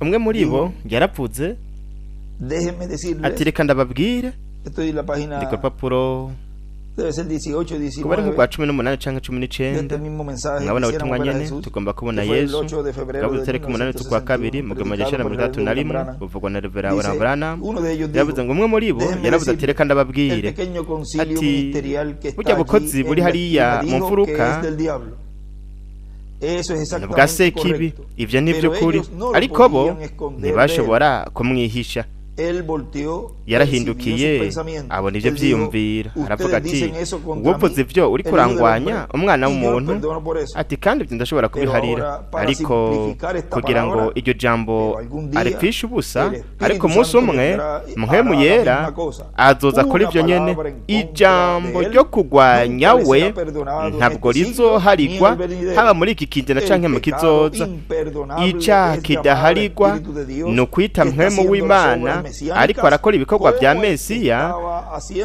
umwe muri bo yarapfuze. Ati reka ndababwire, ndi ku rupapuro kuba ari nk'urwa 18 canke 19. Mwabona ubutumwa nyene tugomba kubona Yesu gabuze tariki 8 z'ukwa kabiri mu 1931 buvugwa na Reverend Branham. Yavuze ngo umwe muri bo yaravuze ati reka ndababwire, ati burya bukozi buri hariya mu mfuruka bwa Sekibi. Ivyo ni vy'ukuri, ariko bo ntibashobora kumwihisha. Yarahindukiye abona ivyo vyiyumvira, aravuga ati wovuze ivyo uri kurangwanya umwana w'umuntu. Ati kandi ivyo ndashobora kubiharira, ariko kugira ngo iryo jambo aripfishe ubusa, ariko umunsi umwe mpwemu yera azoza kuri ivyo nyene. Ijambo ryo kugwanya we ntabwo rizoharigwa, haba muri iki kinjana canke mu kizoza. Icaha kidaharigwa ni ukwita mpwemu w'Imana ariko arakora ibikorwa bya Mesiya,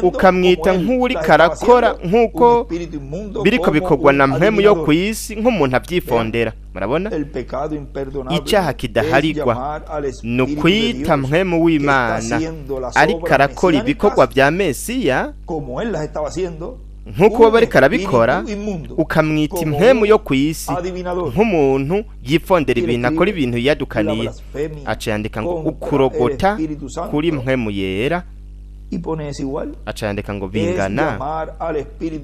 ukamwita nk'uri karakora nk'uko biriko bikorwa na mpwemu yo ku isi, nk'umuntu abyifondera. Murabona, icyaha kidaharigwa ni ukwita mpwemu w'Imana ariko arakora ibikorwa bya Mesiya nk'uko bari karabikora, ukamwita impwemu yo ku isi nk'umuntu yifondera ibintu, akora ibintu yadukaniye. Aca yandika ngo ukurogota kuri mpwemu yera. Aca yandika ngo bingana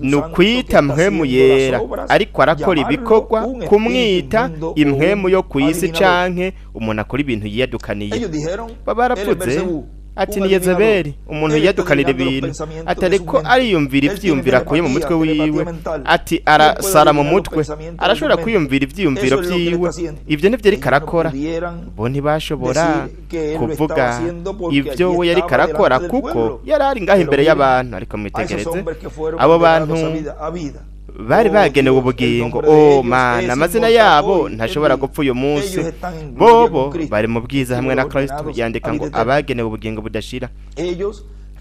ni ukwita mpwemu yera ariko arakora ibikorwa, kumwita impwemu yo ku isi canke umuntu akora ibintu yadukaniye. Baba barapfuze. Ati ni Yezebeli, umuntu yadukanira ibintu, atariko ariyumvira ivyiyumvira akuye mu mutwe wiwe. Ati arasara mu mutwe, arashobora kwiyumvira ivyiyumviro vyiwe. Ivyo nivyo yari karakora. Bo ntibashobora kuvuga ivyo we yari karakora kuko yari ari ngaho imbere y'abantu. Ariko mwitegereze, abo bantu bari bagenewe ubugingo. Mana, amazina yabo ntashobora gupfa uyu munsi. Bobo bari mu bwiza hamwe na Kristo. Yandika ngo abagenewe ubugingo budashira.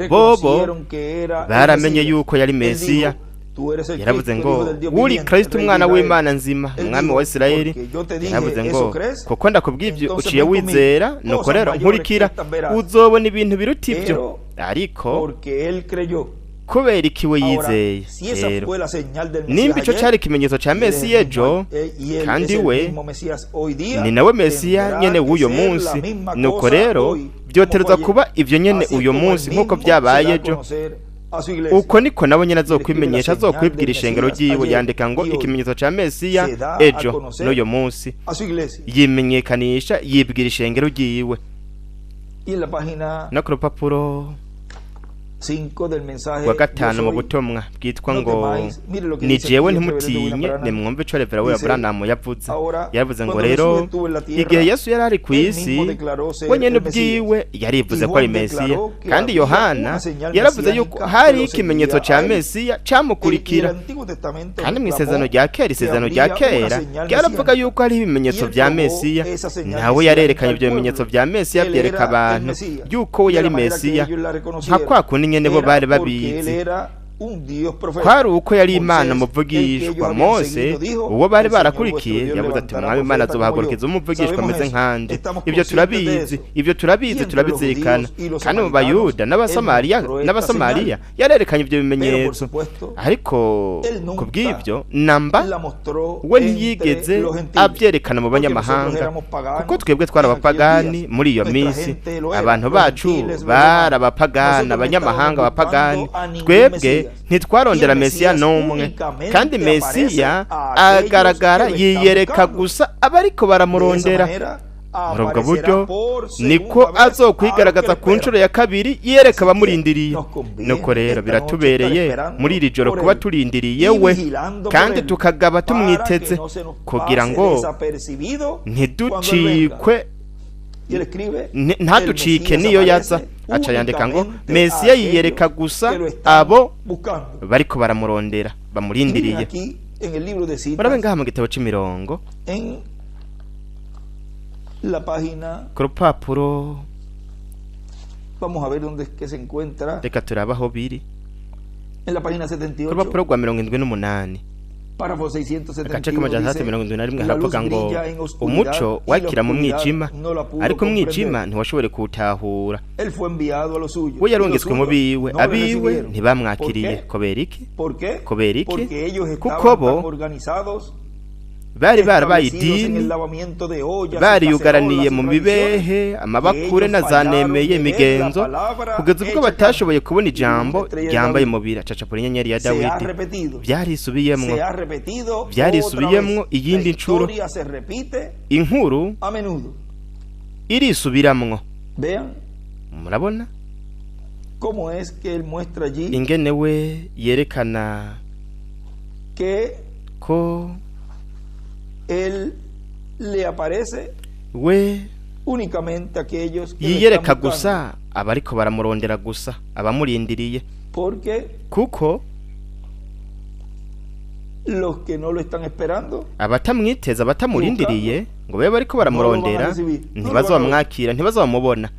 Bobo baramenye yuko yari Mesiya, yaravuze ngo uri Kristo umwana w'Imana nzima umwami wa Isirayeli. Yaravuze ngo kuko ndakubwiye ibyo uciye wizera, nuko rero nkurikira uzobona ibintu biruta ibyo. Ariko kubera iki we yizeye rero, nimba ico cari ikimenyetso ca Mesiya ejo, kandi we ni nawe Mesiya nyene w'uyo munsi, nuko rero vyoterezwa kuba ivyo nyene uyo munsi nk'uko vyabaye ejo. Uko niko nabo nyene azokwimenyesha, azokwibwira ishengero ryiwe. Yandika ngo ikimenyetso ca Mesiya ejo n'uyo munsi, yimenyekanisha yibwira ishengero ryiwe. No ku rupapuro wa gatanu mu butumwa bwitwa ngo ni jewe ntimutinye, nimwumve ico Revera we Abrahamu yavuze. Yaravuze ngo rero igihe Yesu yari ari ku isi, we nyene ubwiwe yarivuze ko ari Mesiya, kandi Yohana yaravuze yuko hari ikimenyetso ca Mesiya camukurikira. Kandi mu isezerano rya kera ryaravuga yuko hari ibimenyetso vya Mesiya, nawe yarerekanye ivyo bimenyetso vya Mesiya, vyereka abantu yuko we yari Mesiya, nka kwa kundi nyene bo bari babizi kwari uko yari Imana muvugishwa. Mose uwo bari barakurikiye yavuze ati umwami Imana azobahagurukiza umuvugishwa ameze nkanje. Ivyo turabizi turabizirikana. Kandi mu Bayuda n'Abasamariya yarerekanye ivyo bimenyetso, ariko kubw'ivyo namba we ntiyigeze avyerekana mu banyamahanga, kuko twebwe twari abapagani muri iyo minsi. Abantu bacu bari abapagani, abanyamahanga abapagani. Twebwe ntitwarondera Mesiya n'umwe, kandi Mesiya agaragara yiyereka gusa abariko baramurondera. Muri ubwo buryo niko azokwigaragaza ku nshuro ya kabiri yereka abamurindiriye. Nuko rero biratubereye muri iri joro kuba turindiriye we, kandi tukagaba tumwiteze, kugira ngo ntiducikwe, ntaducike niyo yaza. Aca yandika ngo Mesiya yiyereka gusa abo bariko baramurondera bamurindiriye. Murabe ngaha mu gitabo c'imirongo ku rupapuro, reka turaba aho biri, ku rupapuro rwa 78 agace k'amajana 671 haravuga ngo umuco wakira mu mwijima, ariko umwijima ntiwashobore kuwutahura. We yarungitswe mu biwe, abiwe ntibamwakiriye. Kubera iki? Kuko bo bari barabaye idini, bariyugaraniye mu mibehe, amabakure na zanemeye imigenzo, kugeza ubwo batashoboye kubona ijambo ryambaye umubiri. Acacapura inyenyeri ya Dawidi byarisubiyemwo iyindi ncuro, inkuru irisubiramwo. Murabona ingene we yerekana ko we yiyereka gusa abariko baramurondera gusa, abamurindiriye. Kuko abatamwiteza, abatamurindiriye ngo babe bariko baramurondera, ntibazomwakira, ntibazomubona.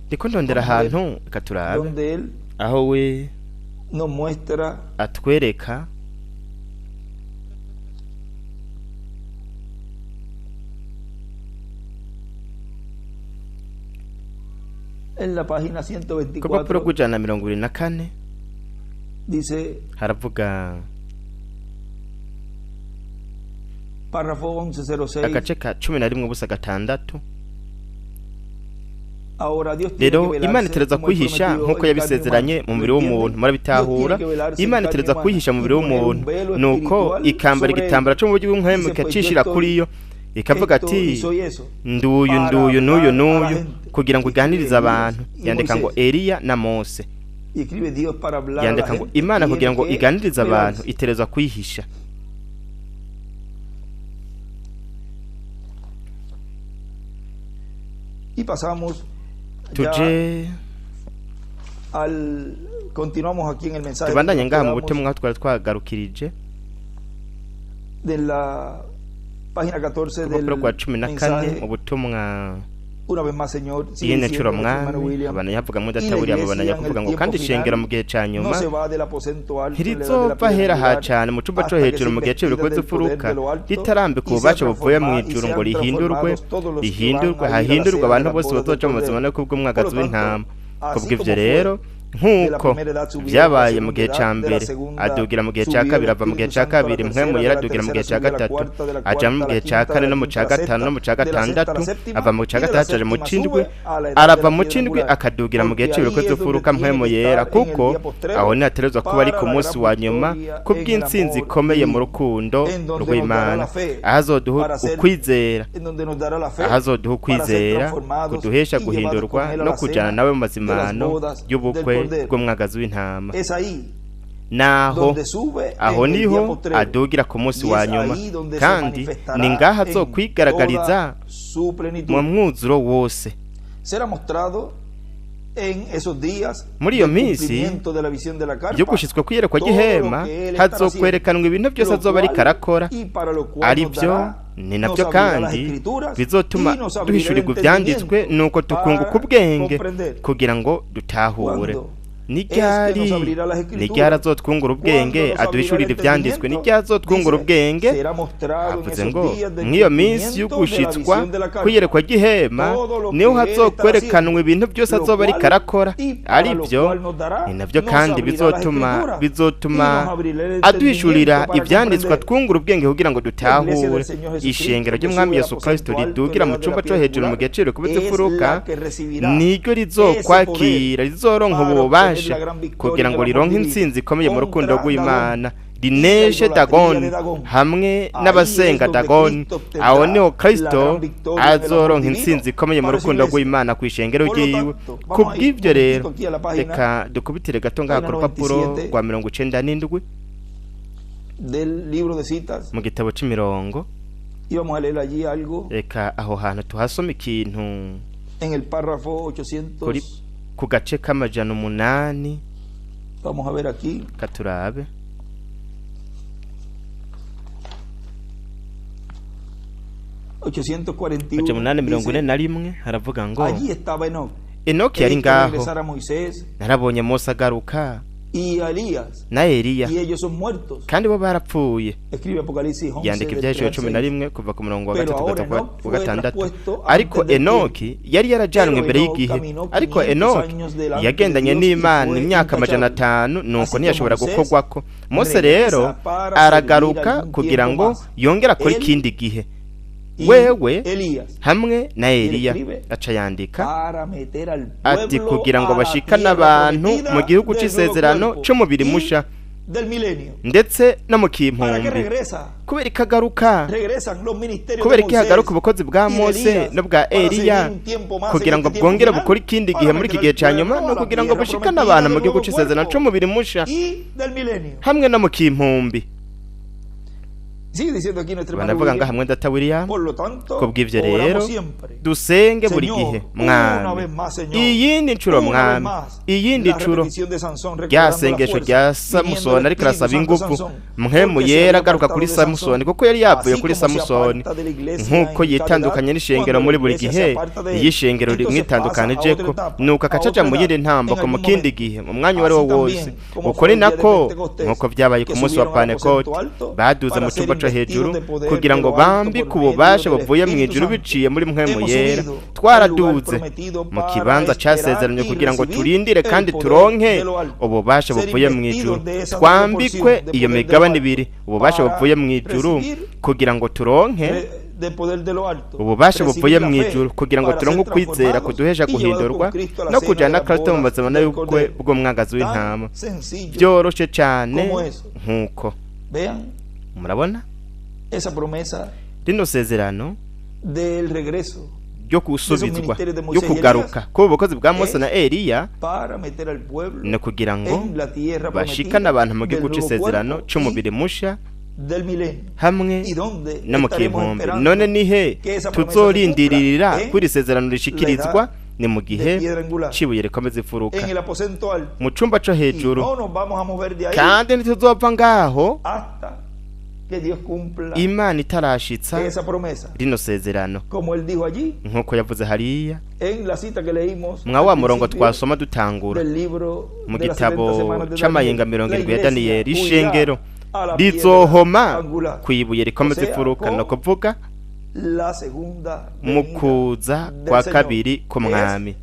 Ndiko ndondera ahantu reka turabe aho we atwereka en la página 124 ku rupapuro rw'ijana na 24 dice, haravuga párrafo 1106, agace ka 11:6. rero Imana itereza kwihisha nk'uko yabisezeranye mu mubiri w'umuntu. Murabitahura? Imana itereza kwihisha mu mubiri w'umuntu, nuko ikambara igitambara cyo mu buryo bw'inkwemu ikacishira kuri yo, ikavuga ati nduyu n'uyu, kugira ngo iganirize abantu. Yandika ngo Eliya na Mose. Yandika ngo Imana kugira ngo iganirize abantu itereza kwihisha. Tuje continuamos aquí en el mensaje. Tubandanye ngaha mu butumwa twari twagarukirije de la página 14 del mensaje mu butumwa iyi ncuro mwami abana yavuga mu databuriya mubana kuvuga ngo kandi ishengero mu gihe ca nyuma ntirizova hera ha cane mu cumba co hejuru mu gihe c'ibiruko z'imfuruka ritarambika ububasha buvuye mw'ijuru ngo hahindurwe abantu bose bazoca mu buzima no kubw'umwagazi w'intama. Kubw'ivyo rero nk'uko vyabaye mu gihe ca mbere adugira mu gihe ca kabiri, ava mu gihe ca kabiri mpwemu yera adugira mu gihe ca gatatu, aja mu gihe ca kane no mu ca gatanu no mu ca gatandatu, ava mu ca gatandatu aja mu cindwi, arava mu cindwi akadugira mu gihe c'ibiruko z'imfuruka mpwemu yera, kuko aho nihaterezwa kuba ari ku munsi wa nyuma kubw'intsinzi ikomeye mu rukundo rw'Imana, ahazoduha ukwizera kuduhesha guhindurwa no kujana nawe mu mazimano y'ubukwe bw'umwagazi w'intama. Naho aho niho adugira ku munsi wa nyuma, kandi ni ngaho azokwigaragariza mu mwuzuro wose. Muri iyo minsi yo gushitswa kw'iyerekwa ry'ihema hazokwerekanwa ibintu byose azoba ariko arakora, ari byo ni nabyo kandi bizotuma duhishurirwa ibyanditswe, nuko tukunguka ubwenge kugira ngo dutahure. Niryari azotwungura ubwenge aduhishurira ibyanditswe, niryari azotwungura ubwenge. Avuze ngo mw'iyo minsi y'ugushitswa kw'iyerekwa ry'ihema niho hazokwerekanwa ibintu byose azoba ariko arakora, ari byo ni nabyo kandi bizotuma aduhishurira ibyanditswe, atwungura ubwenge kugira ngo dutahure. Ishengero ry'umwami Yesu Kristo ridugira mu cumba co hejuru mu gihe c'ibiruko z'imfuruka niryo rizokwakira, rizoronka ububasha kugira ngo rironke intsinzi ikomeye mu rukundo rw'Imana, rineshe Dagoni hamwe n'abasenga Dagoni. Aho niho Kristo azoronka intsinzi ikomeye mu rukundo rw'Imana ku ishengero ryiwe. Kubw'ivyo rero reka dukubitire gato ngaha ku rupapuro rwa 97 mu gitabo c'imirongo. Reka aho hantu tuhasoma ikintu ku gace k'amajana 8. Katurabe Maja 841 haravuga ngo Enoki yari ngaho, narabonye Mose agaruka na Eliya, kandi bo barapfuye. Yandika Ivyahishuriwe 11 kuva ku murongo wa 3 ku 6. Ariko Enoki yari yarajanwe imbere y'igihe, ariko Enoki yagendanye n'Imana imyaka 500, nuko ntiyashobora gukorwako. Mose rero aragaruka kugira ngo yongera akora ikindi gihe, wewe hamwe na Eliya. Aca yandika ati kugira ngo bashikane abantu mu gihugu c'isezerano c'umubiri musha ndetse no mu kimpumbi. Kubera ikagaruka, kubera ikihagaruka ubukozi bwa Mose no bwa Eliya kugira ngo bwongere bukora ikindi gihe muri iki gihe ca nyuma, no kugira ngo bashikane abantu mu gihugu c'isezerano c'umubiri musha hamwe no mu kimpumbi. Banavuga nga hamwe data William. Kubw'ivyo rero dusenge buri gihe, Mwami, iyindi ncuro Mwami, iyindi ncuro rya sengesho rya Samusoni ariko arasaba ingufu, mpwemu yera agaruka kuri Samusoni, kuko yari yavuye kuri Samusoni. Nk'uko yitandukanye n'ishengero muri buri gihe, iyo ishengero rimwitandukanijeko nuko akacaja mu yindi ntambuko mu kindi gihe, mu mwanya uwo ari wo wose. Uko ni nako nk'uko vyabaye ku munsi wa Pentekote, baduze mu cumba hejuru kugira ngo bambike ububasha buvuye mw'ijuru biciye muri mpwemu yera. Twaraduze mu kibanza casezeranye kugira ngo turindire kandi turonke ububasha buvuye mw'ijuru, twambikwe iyo migabane ibiri, ububasha buvuye mw'ijuru kugira ngo turonke ububasha buvuye mw'ijuru, kugira ngo turonke ukwizera kuduhesha guhindurwa no kujana Kristo mu mazimano y'ubukwe bw'umwagazi w'intama. Byoroshe cane nk'uko murabona rino sezerano ryo kusubizwa, ryo kugaruka ko ubukozi bwa Mose na Eliya no kugira ngo bashikane abantu mu gihugu c'isezerano c'umubiri musha hamwe no mu kimpumbi. None nihe tuzorindiririra kuri sezerano rishikirizwa? Ni mu gihe cibuye rikomeza ifuruka mu cumba co hejuru, kandi ntituzova ngaho Imana itarashitsa rino sezerano nk'uko yavuze hariya mwa wa murongo twasoma dutangura mu gitabo c'amayinga 70 ya Daniyeli, ishengero rizohoma kwibuye rikomeze imfuruka, no kuvuga mu kuza kwa kabiri k'umwami,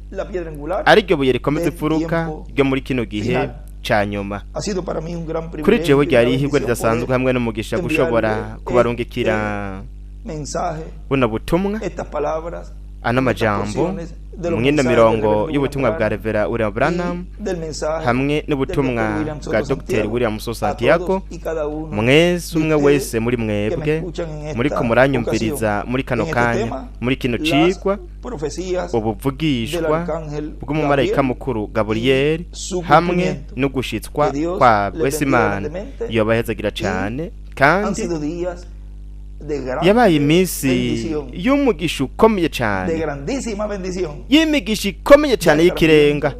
ariryo buye rikomeze imfuruka ryo muri kino gihe ca nyuma. Kuri jewe ryari ihirwe ridasanzwe hamwe n'umugisha gushobora kubarungikira buno butumwa, ano majambo mwino mirongo y'ubutumwa bwa Revera William Branham hamwe n'ubutumwa bwa Dr. William Santiago. Mwese umwe wese muri mwebwe muriko muranyumviriza muri kano kanya, muri kino cigwa, ubuvugishwa bw'umumarayika mukuru Gabriel hamwe no gushitswa kwa Imana yobahezagira cane, kandi yabaye iminsi y'umugisha ukomeye cyane, y'imigisha ikomeye cyane y'ikirenga.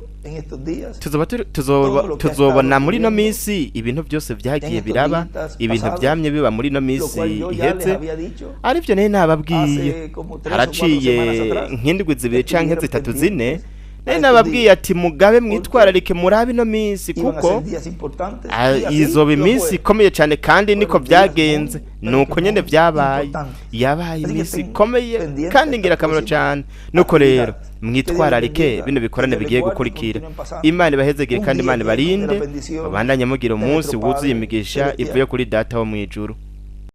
Tuzobona muri no minsi ibintu byose byagiye biraba, ibintu byamye biba muri no minsi iheze, arivyo nene nababwiye haraciye nk'indwi zibiri canke zitatu zine, nene nababwiye ati mugabe mwitwararike murabe no minsi, kuko izoba iminsi ikomeye cyane, kandi niko byagenze, nuko nyene byabaye, yabaye iminsi ikomeye kandi ingirakamaro cyane. Nuko rero mwitwararike bino bikorane bigiye gukurikira. Imana ibahezegere kandi Imana ibarinde, babandanye mugira umunsi wuzuye imigisha ivuye kuri Data wo mwijuru.